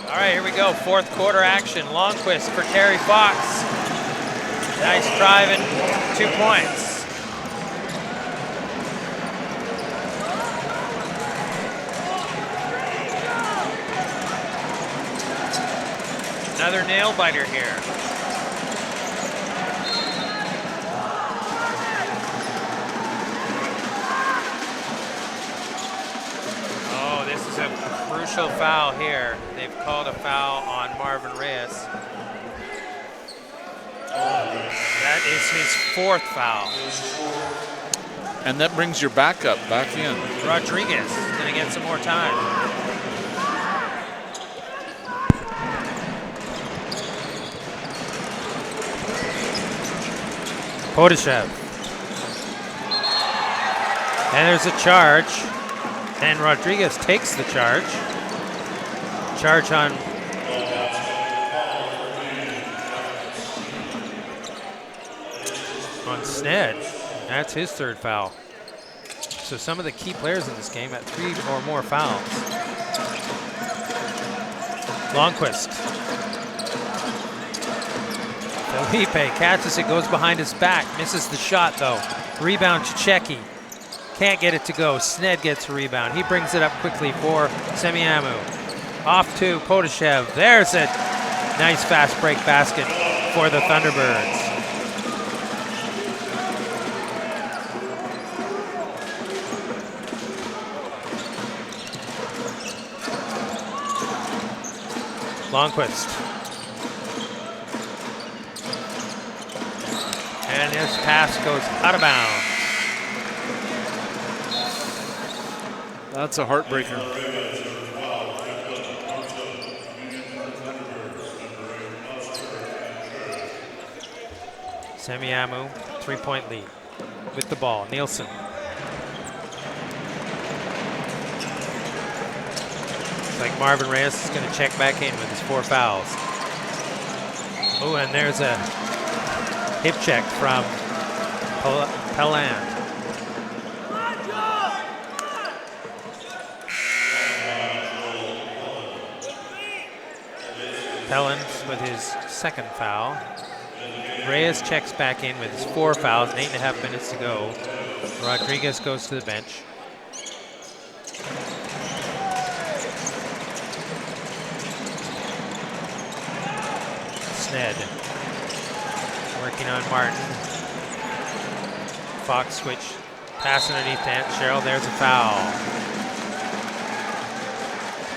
All right, here we go. Fourth quarter action. Longquist for Terry Fox. Nice driving, 2 points. Another nail biter here. Oh, this is a crucial foul here. They've called a foul on Marvin Reyes. That is his 4th foul. And that brings your backup back in. Rodriguez is going to get some more time. Podeshev. And there's a charge. And Rodriguez takes the charge. Charge on Sned. That's his 3rd foul. So some of the key players in this game had 3 or more fouls. Longquist. Felipe catches it, goes behind his back, misses the shot though. Rebound Chicheki. Can't get it to go. Sned gets a rebound. He brings it up quickly for Semiahmoo. Off to Podeshev. There's a nice fast break basket for the Thunderbirds. Longquist. And this pass goes out of bounds. That's a heartbreaker. Semiahmoo, 3-point lead with the ball. Nielsen. Looks like Marvin Reyes is going to check back in with his 4 fouls. Oh, and there's a hip check from Pelland. Pelland with his 2nd foul. Reyes checks back in with his 4 fouls, and 8.5 minutes to go. Rodriguez goes to the bench. Sned working on Martin. Fox switch, pass underneath that. Cheryl, there's a foul.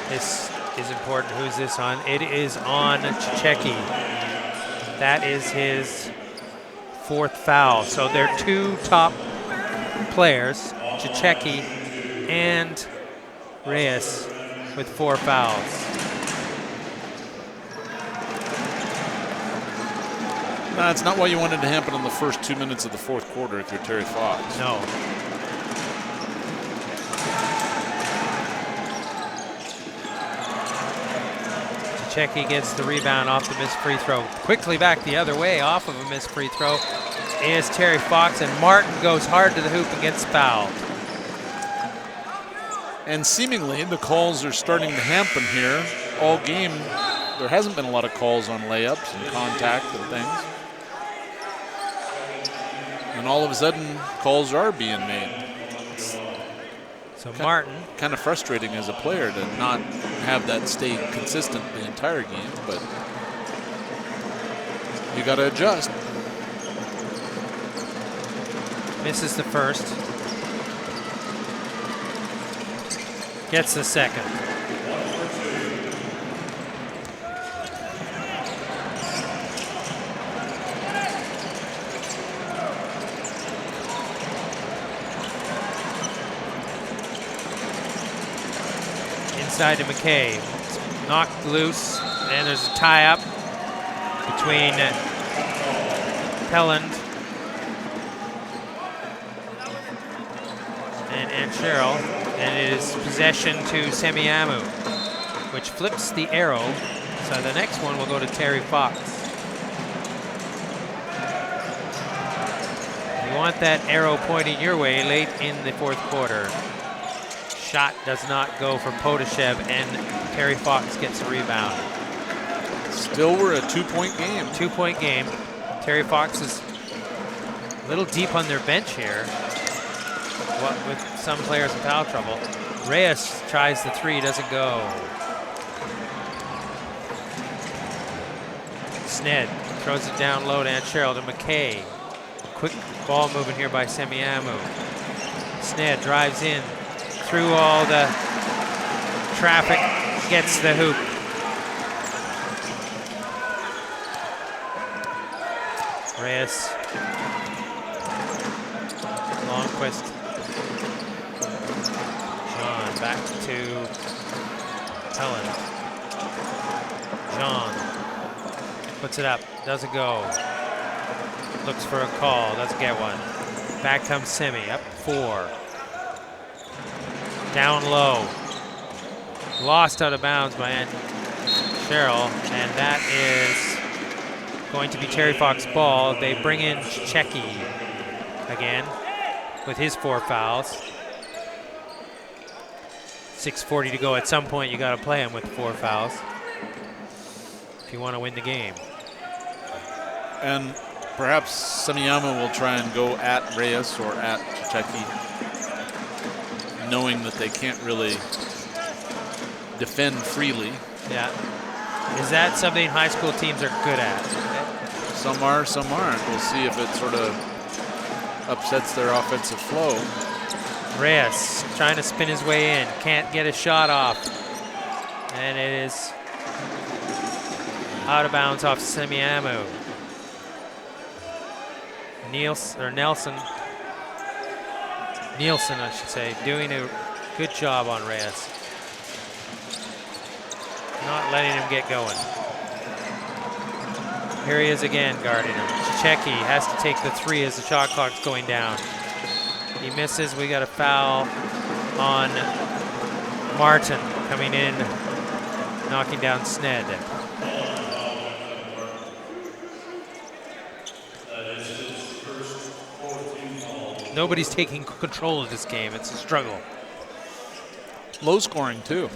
This is important. Who's this on? It is on Chicheki. That is his 4th foul. So they're 2 top players, Chicheki and Reyes, with 4 fouls. That's not what you wanted to happen in the first 2 minutes of the 4th quarter if you're Terry Fox. No. Chicheki gets the rebound off the missed free throw. Quickly back the other way off of a missed free throw is Terry Fox, and Martin goes hard to the hoop and gets fouled. And seemingly the calls are starting to happen here. All game, there hasn't been a lot of calls on layups and contact and things. And all of a sudden, calls are being made. So Martin. Kind of frustrating as a player to not have that stay consistent the entire game, but you got to adjust. Misses the first. Gets the second. Inside to McKay. It's knocked loose, and there's a tie-up between Pelland and Cheryl, and it is possession to Semiahmoo, which flips the arrow, so the next one will go to Terry Fox. You want that arrow pointing your way late in the 4th quarter. Shot does not go for Podeshev, and Terry Fox gets a rebound. Still, we're a 2-point game. 2-point game. Terry Fox is a little deep on their bench here, with some players in foul trouble. Reyes tries the 3, doesn't go. Sned throws it down low to Aunt Cheryl to McKay. Quick ball moving here by Semiahmoo. Sned drives in through all the traffic, gets the hoop. Reyes. Longquist. John back to Helen. John puts it up, doesn't go. Looks for a call, doesn't get one. Back comes Semi, up 4. Down low. Lost out of bounds by Aunt Cheryl, and that is going to be Terry Fox's ball. They bring in Checky again with his 4 fouls. 6:40 to go. At some point, you got to play him with 4 fouls if you want to win the game. And perhaps Semiahmoo will try and go at Reyes or at Checky, knowing that they can't really defend freely. Yeah. Is that something high school teams are good at? Some are, some aren't. We'll see if it sort of upsets their offensive flow. Reyes trying to spin his way in. Can't get a shot off. And it is out of bounds off Semiahmoo. Nielsen, I should say, doing a good job on Reyes. Not letting him get going. Here he is again, guarding him. Checky has to take the 3 as the shot clock's going down. He misses. We got a foul on Martin coming in, knocking down Sned. Nobody's taking control of this game. It's a struggle. Low scoring, too.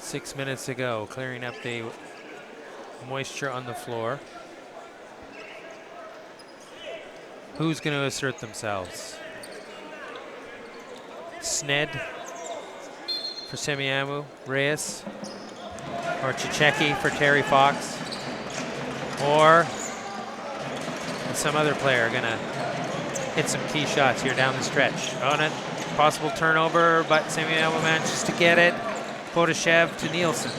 Six minutes to go, clearing up the moisture on the floor. Who's going to assert themselves? Sned for Semiahmoo, Reyes, or Chicheki for Terry Fox, or some other player going to hit some key shots here down the stretch. On it, possible turnover, but Semiahmoo manages to get it. Podashev to Nielsen.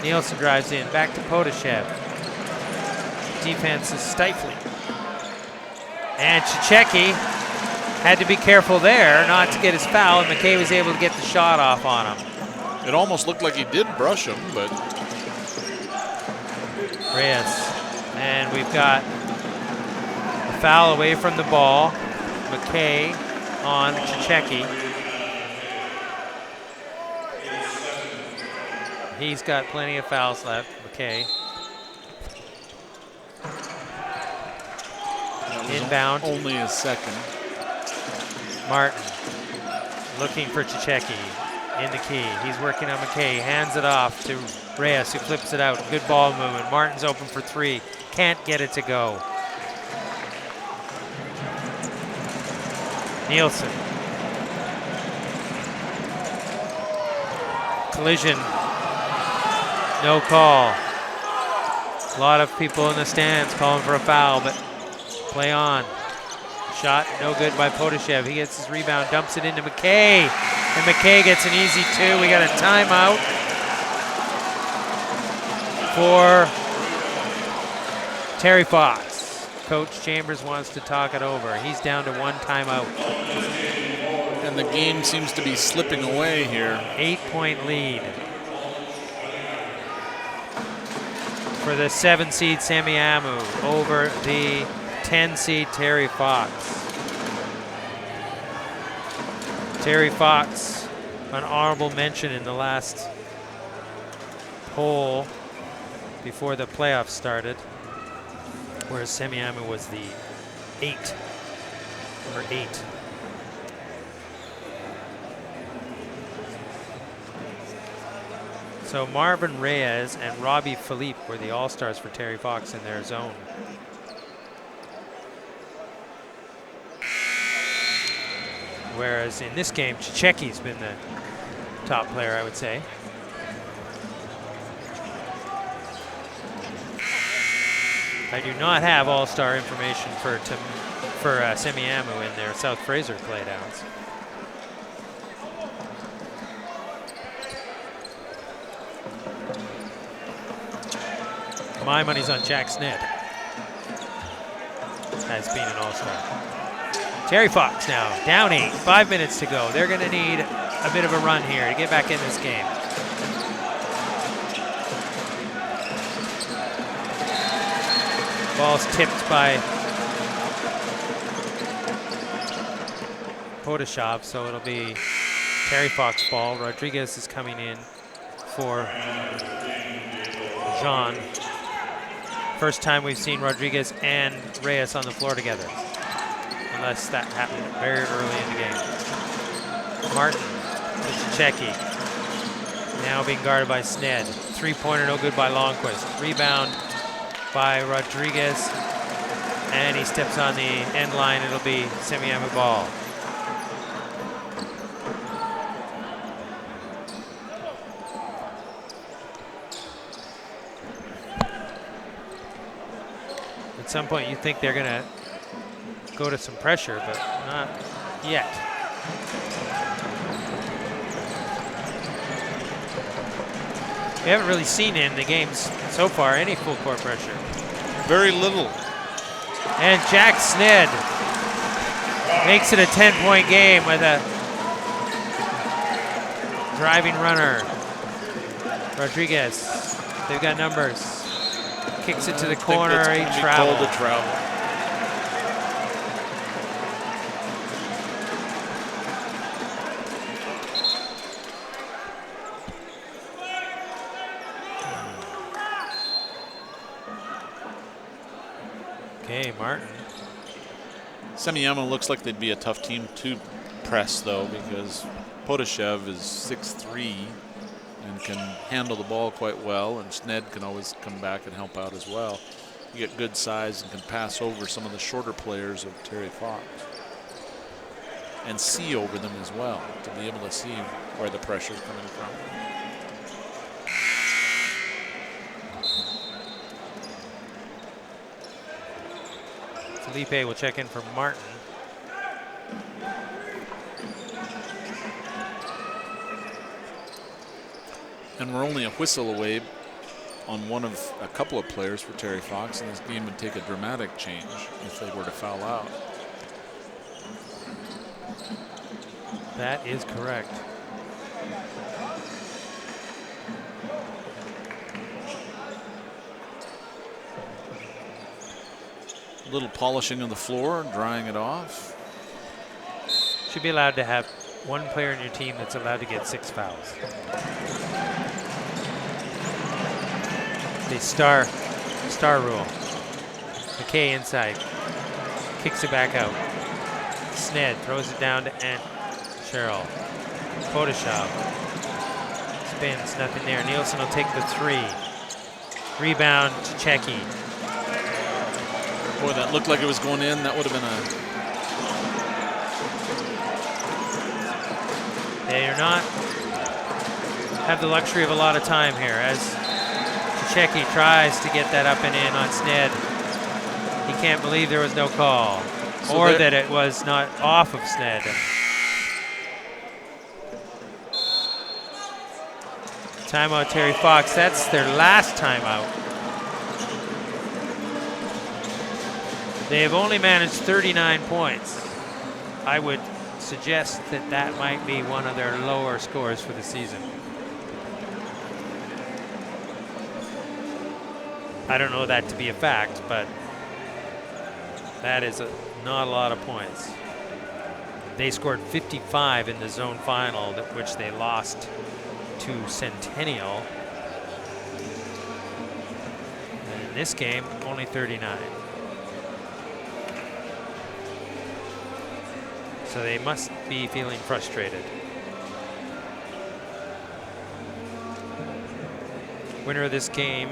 Nielsen drives in, back to Podashev. Defense is stifling. And Chicheki had to be careful there not to get his foul, and McKay was able to get the shot off on him. It almost looked like he did brush him, but... Reyes. And we've got a foul away from the ball. McKay on Chicheki. He's got plenty of fouls left, McKay. Inbound. Only a second. Martin looking for Chicheki in the key. He's working on McKay, hands it off to Reyes, who flips it out. Good ball movement. Martin's open for 3. Can't get it to go. Nielsen. Collision. No call. A lot of people in the stands calling for a foul, but play on. Shot no good by Podashev. He gets his rebound, dumps it into McKay, and McKay gets an easy 2. We got a timeout for Terry Fox. Coach Chambers wants to talk it over. He's down to 1 timeout. And the game seems to be slipping away here. 8-point lead for the 7-seed Semiahmoo over the 10-seed Terry Fox. Terry Fox, an honorable mention in the last poll before the playoffs started, whereas Semiahmoo was the number 8. So Marvin Reyes and Robbie Philippe were the all-stars for Terry Fox in their zone. Whereas in this game, Czechi's been the top player, I would say. I do not have all-star information for Semiahmoo in their South Fraser playdowns. My money's on Jack Sned. Has been an all-star. Terry Fox now, down 8, 5 minutes to go. They're gonna need a bit of a run here to get back in this game. Ball's tipped by Podashov, so it'll be Terry Fox ball. Rodriguez is coming in for Jean. First time we've seen Rodriguez and Reyes on the floor together, unless that happened very early in the game. Martin to Czechi. Now being guarded by Sned. Three-pointer no good by Longquist. Rebound by Rodriguez, and he steps on the end line. It'll be Semiahmoo ball. At some point you think they're gonna go to some pressure, but not yet. We haven't really seen in the games so far any full court pressure. Very little. And Jack Sned makes it a 10-point game with a driving runner. Rodriguez, they've got numbers. Kicks it to the corner, he travels. To travel. Okay, Martin. Semiahmoo looks like they'd be a tough team to press, though, because Podashev is 6'3" and can handle the ball quite well, and Sned can always come back and help out as well. You get good size and can pass over some of the shorter players of Terry Fox and see over them as well, to be able to see where the pressure's coming from. Felipe will check in for Martin. And we're only a whistle away on one of a couple of players for Terry Fox, and this game would take a dramatic change if they were to foul out. That is correct. A little polishing of the floor, drying it off. Should be allowed to have one player in your team that's allowed to get 6 fouls. The star rule. McKay inside, kicks it back out. Sned throws it down to Cheryl. Podashov spins, nothing there. Nielsen will take the 3. Rebound to Czechi. Boy, that looked like it was going in. That would have been a... They do not have the luxury of a lot of time here as Czechi tries to get that up and in on Sned. He can't believe there was no call, or that it was not off of Sned. Timeout Terry Fox. That's their last timeout. They have only managed 39 points. I would suggest that that might be one of their lower scores for the season. I don't know that to be a fact, but that is not a lot of points. They scored 55 in the zone final, which they lost to Centennial. And in this game, only 39. So they must be feeling frustrated. Winner of this game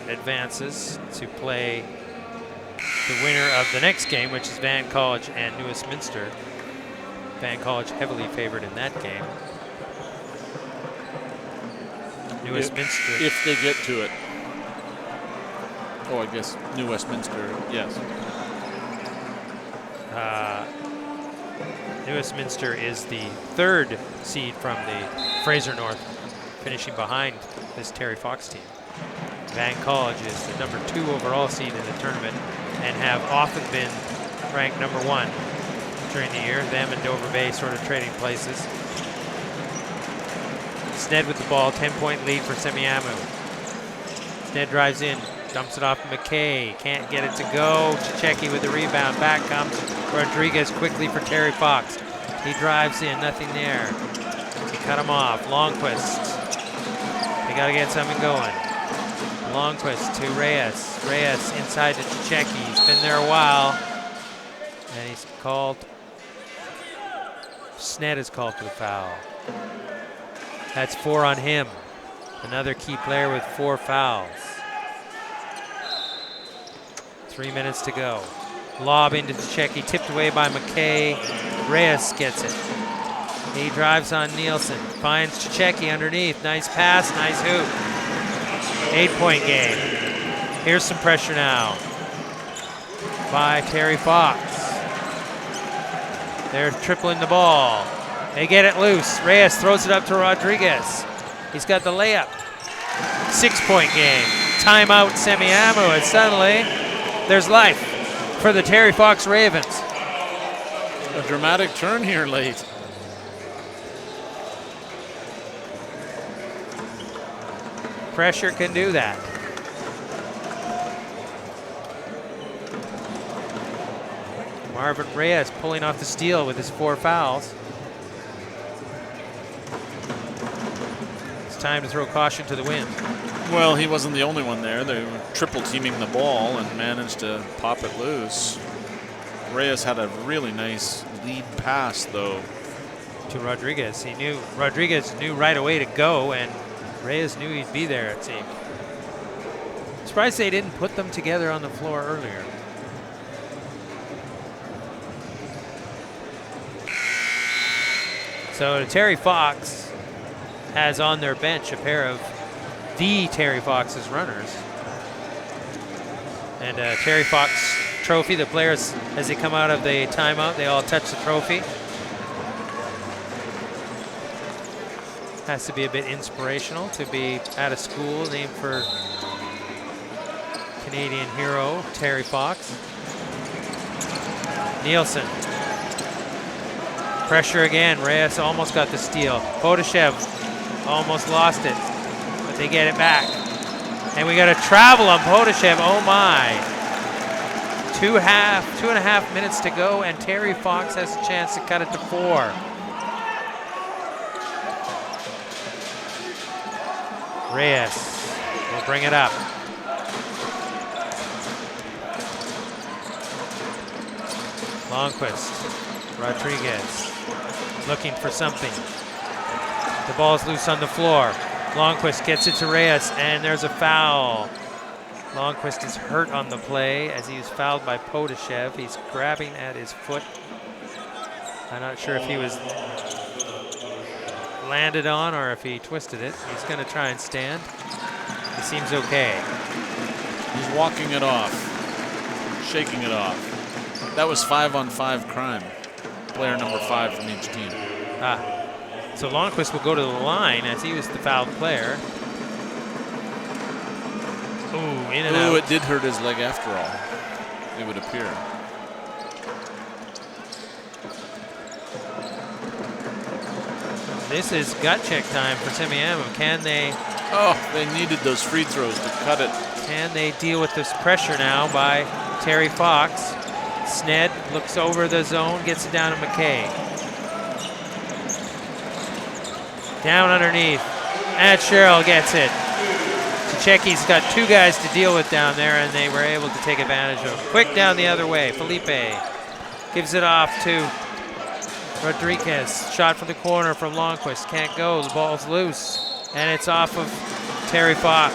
advances to play the winner of the next game, which is Van College and New Westminster. Van College heavily favored in that game. New Westminster. If they get to it. Oh, I guess New Westminster, yes. New Westminster is the 3rd seed from the Fraser North, finishing behind this Terry Fox team. Van College is the number 2 overall seed in the tournament and have often been ranked number 1 during the year. Them and Dover Bay sort of trading places. Sned with the ball, 10-point lead for Semiahmoo. Sned drives in, dumps it off to McKay, can't get it to go. Chicheki with the rebound, back comes Rodriguez quickly for Terry Fox. He drives in, nothing there. He cut him off, Longquist. They gotta get something going. Longquist to Reyes. Reyes inside to Chicheki. He's been there a while. And he's called. Sned is called for the foul. That's 4 on him. Another key player with 4 fouls. 3 minutes to go. Lob into Chicheki, tipped away by McKay. Reyes gets it. He drives on Nielsen. Finds Chicheki underneath. Nice pass, nice hoop. 8-point game. Here's some pressure now by Terry Fox. They're tripling the ball. They get it loose. Reyes throws it up to Rodriguez. He's got the layup. 6-point game. Timeout Semiahmoo, and suddenly there's life for the Terry Fox Ravens. A dramatic turn here late. Pressure can do that. Marvin Reyes pulling off the steal with his 4 fouls. It's time to throw caution to the wind. Well, he wasn't the only one there. They were triple teaming the ball and managed to pop it loose. Reyes had a really nice lead pass, though. To Rodriguez. Rodriguez knew right away to go, and Reyes knew he'd be there, it seemed. Surprised they didn't put them together on the floor earlier. So Terry Fox has on their bench a pair of the Terry Fox's runners. And Terry Fox trophy, the players, as they come out of the timeout, they all touch the trophy. Has to be a bit inspirational to be at a school named for Canadian hero Terry Fox. Nielsen. Pressure again. Reyes almost got the steal. Podashev almost lost it, but they get it back. And we got a travel on Podashev. Oh my. 2.5 minutes to go, and Terry Fox has a chance to cut it to 4. Reyes will bring it up. Longquist, Rodriguez, looking for something. The ball's loose on the floor. Longquist gets it to Reyes, and there's a foul. Longquist is hurt on the play as he was fouled by Podashev. He's grabbing at his foot. I'm not sure if he was landed on or if he twisted it. He's going to try and stand. He seems okay. He's walking it off, shaking it off. That was 5-on-5 crime. Player number 5 from each team. So Longquist will go to the line as he was the fouled player. Ooh, in and out. It did hurt his leg after all, it would appear. This is gut check time for Semiahmoo. Can they? Oh, they needed those free throws to cut it. Can they deal with this pressure now by Terry Fox? Sned looks over the zone, gets it down to McKay. Down underneath. And Sherrill gets it. Chicheki's got 2 guys to deal with down there, and they were able to take advantage of. Quick down the other way. Felipe gives it off to Rodriguez. Shot from the corner from Longquist. Can't go. The ball's loose. And it's off of Terry Fox.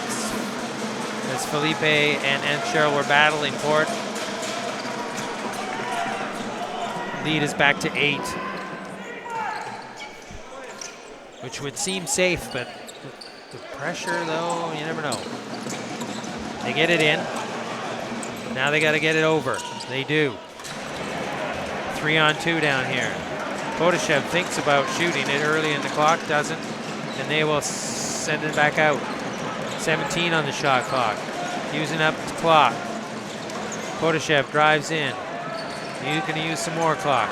As Felipe and Cheryl were battling for it. Lead is back to 8. which would seem safe, but the pressure, though, you never know. They get it in. Now they got to get it over. They do. 3-on-2 down here. Podashev thinks about shooting it early in the clock, doesn't, and they will send it back out. 17 on the shot clock. Using up the clock. Podashev drives in. He's going to use some more clock.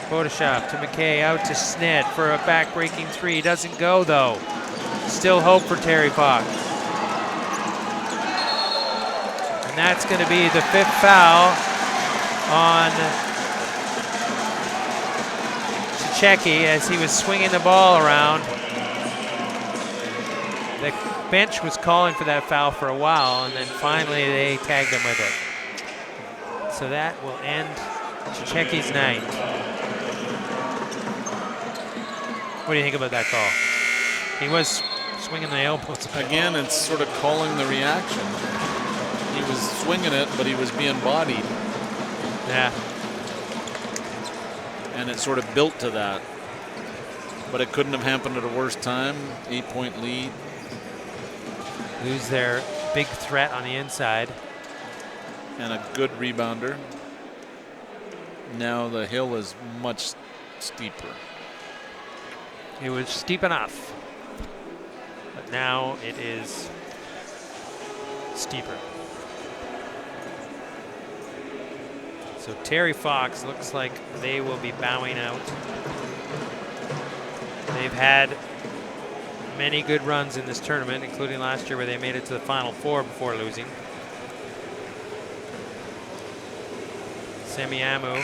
Podashev to McKay, out to Sned for a back-breaking three. Doesn't go, though. Still hope for Terry Fox. And that's going to be the 5th foul on Cichecki as he was swinging the ball around. The bench was calling for that foul for a while, and then finally they tagged him with it. So that will end Cichecki's night. What do you think about that call? He was swinging the elbows. Again, it's sort of calling the reaction. He was swinging it, but he was being bodied. Yeah. And it sort of built to that. But it couldn't have happened at a worse time. 8-point lead. Lose their big threat on the inside. And a good rebounder. Now the hill is much steeper. It was steep enough. But now it is steeper. So Terry Fox looks like they will be bowing out. They've had many good runs in this tournament, including last year where they made it to the Final Four before losing. Semiahmoo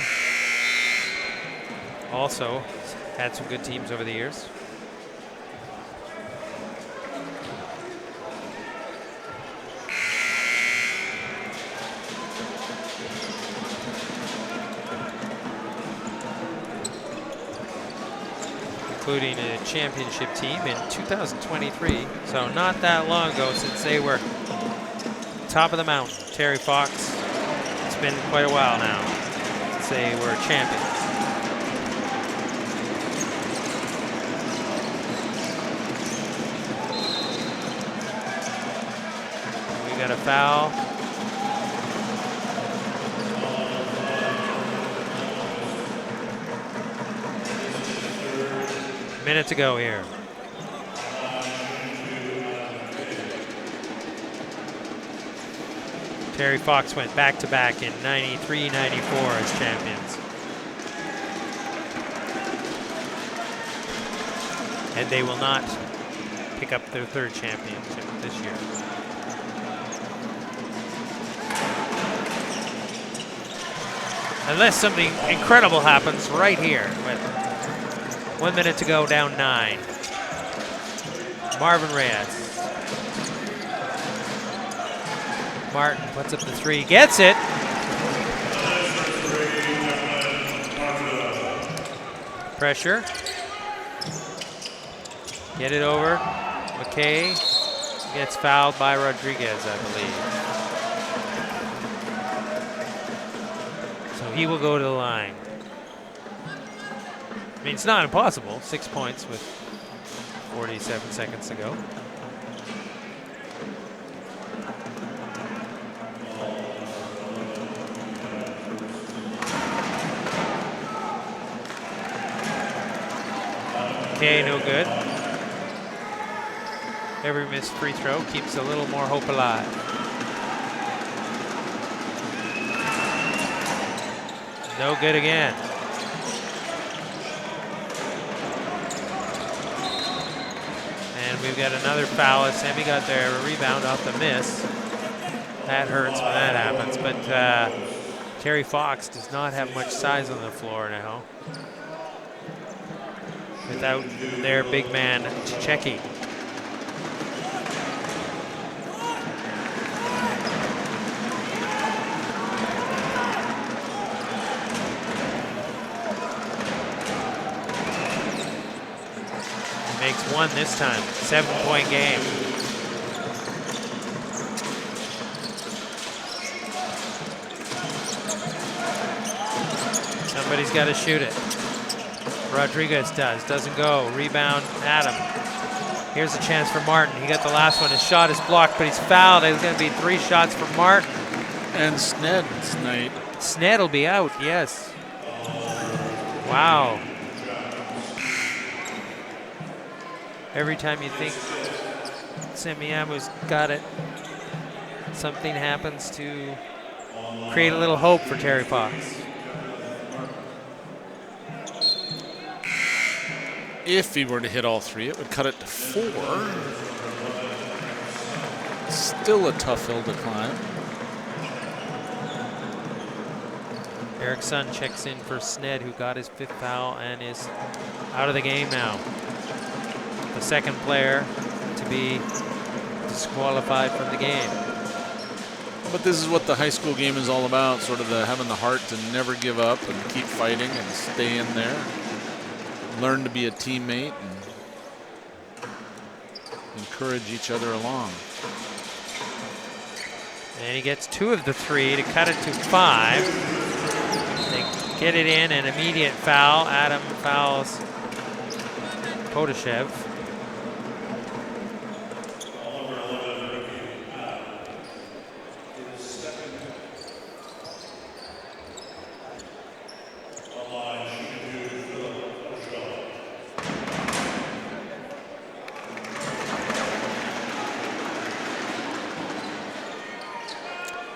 also had some good teams over the years. Including a championship team in 2023. So not that long ago since they were top of the mountain. Terry Fox, it's been quite a while now since they were champions. We got a foul. Minute to go here. Terry Fox went back-to-back in 93, 94 as champions. And they will not pick up their 3rd championship this year. Unless something incredible happens right here. With 1 minute to go, down 9. Marvin Reyes. Martin puts up the 3, gets it. Pressure. Get it over. McKay gets fouled by Rodriguez, I believe. So he will go to the line. I mean, it's not impossible. 6 points with 47 seconds to go. Okay, no good. Every missed free throw keeps a little more hope alive. No good again. And we've got another foul as Semi got their rebound off the miss. That hurts when that happens, but Terry Fox does not have much size on the floor now without their big man, Cichecki. Makes 1 this time, 7-point game. Somebody's got to shoot it. Rodriguez doesn't go. Rebound, Adam. Here's a chance for Martin. He got the last one. His shot is blocked, but he's fouled. It's going to be 3 shots for Martin. And Sned's night. Sned will be out, yes. Wow. Every time you think Semiahmoo's got it, something happens to create a little hope for Terry Fox. If he were to hit all 3, it would cut it to 4. Still a tough hill to climb. Eric Sun checks in for Sned, who got his 5th foul and is out of the game now. The second player to be disqualified from the game. But this is what the high school game is all about, sort of having the heart to never give up and keep fighting and stay in there. Learn to be a teammate and encourage each other along. And he gets 2 of the 3 to cut it to 5. They get it in, an immediate foul. Adam fouls Podashev.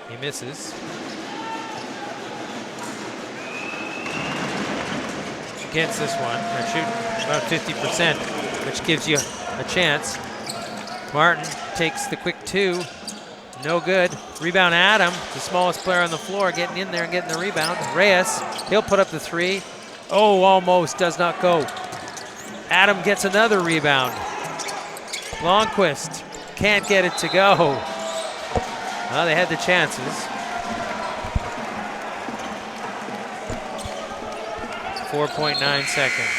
He misses. Gets this one. They're shooting about 50%, which gives you a chance. Martin takes the quick 2. No good. Rebound Adam, the smallest player on the floor, getting in there and getting the rebound. Reyes, he'll put up the 3. Oh, almost does not go. Adam gets another rebound. Blomqvist can't get it to go. Well, they had the chances. 4.9 seconds.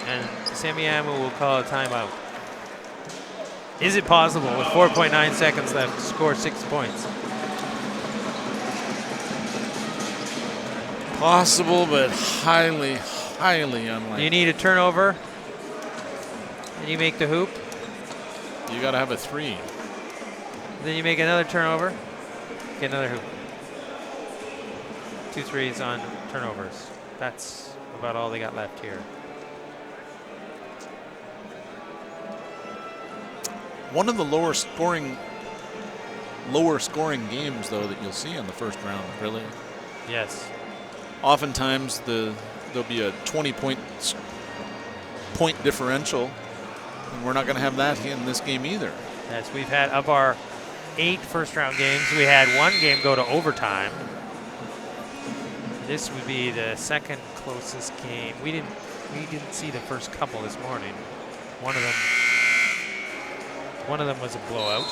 And Semiahmoo will call a timeout. Is it possible with 4.9 seconds left to score 6 points? Possible, but highly, highly unlikely. You need a turnover, and you make the hoop. You got to have a 3. Then you make another turnover, get another hoop. 2 threes on turnovers. That's about all they got left here. One of the lower scoring games, though, that you'll see in the first round, really. Yes. Oftentimes there'll be a 20-point differential, and we're not going to have that in this game either. Yes, we've had, of our 8 first-round games, we had 1 game go to overtime. This would be the second closest game. We didn't see the first couple this morning. One of them was a blowout.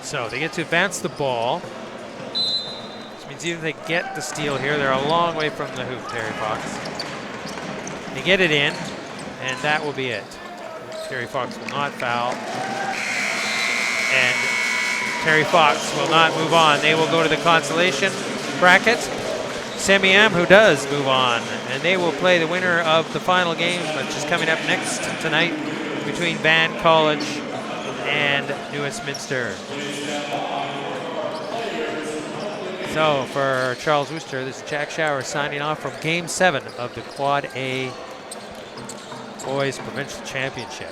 So they get to advance the ball, which means even if they get the steal here, they're a long way from the hoop, Terry Fox. They get it in, and that will be it. Terry Fox will not foul, and Terry Fox will not move on. They will go to the consolation bracket. Semiahmoo does move on, and they will play the winner of the final game, which is coming up next tonight between Van College and New Westminster. So for Charles Wooster, this is Jack Shower signing off from Game 7 of the Quad A Boys Provincial Championship.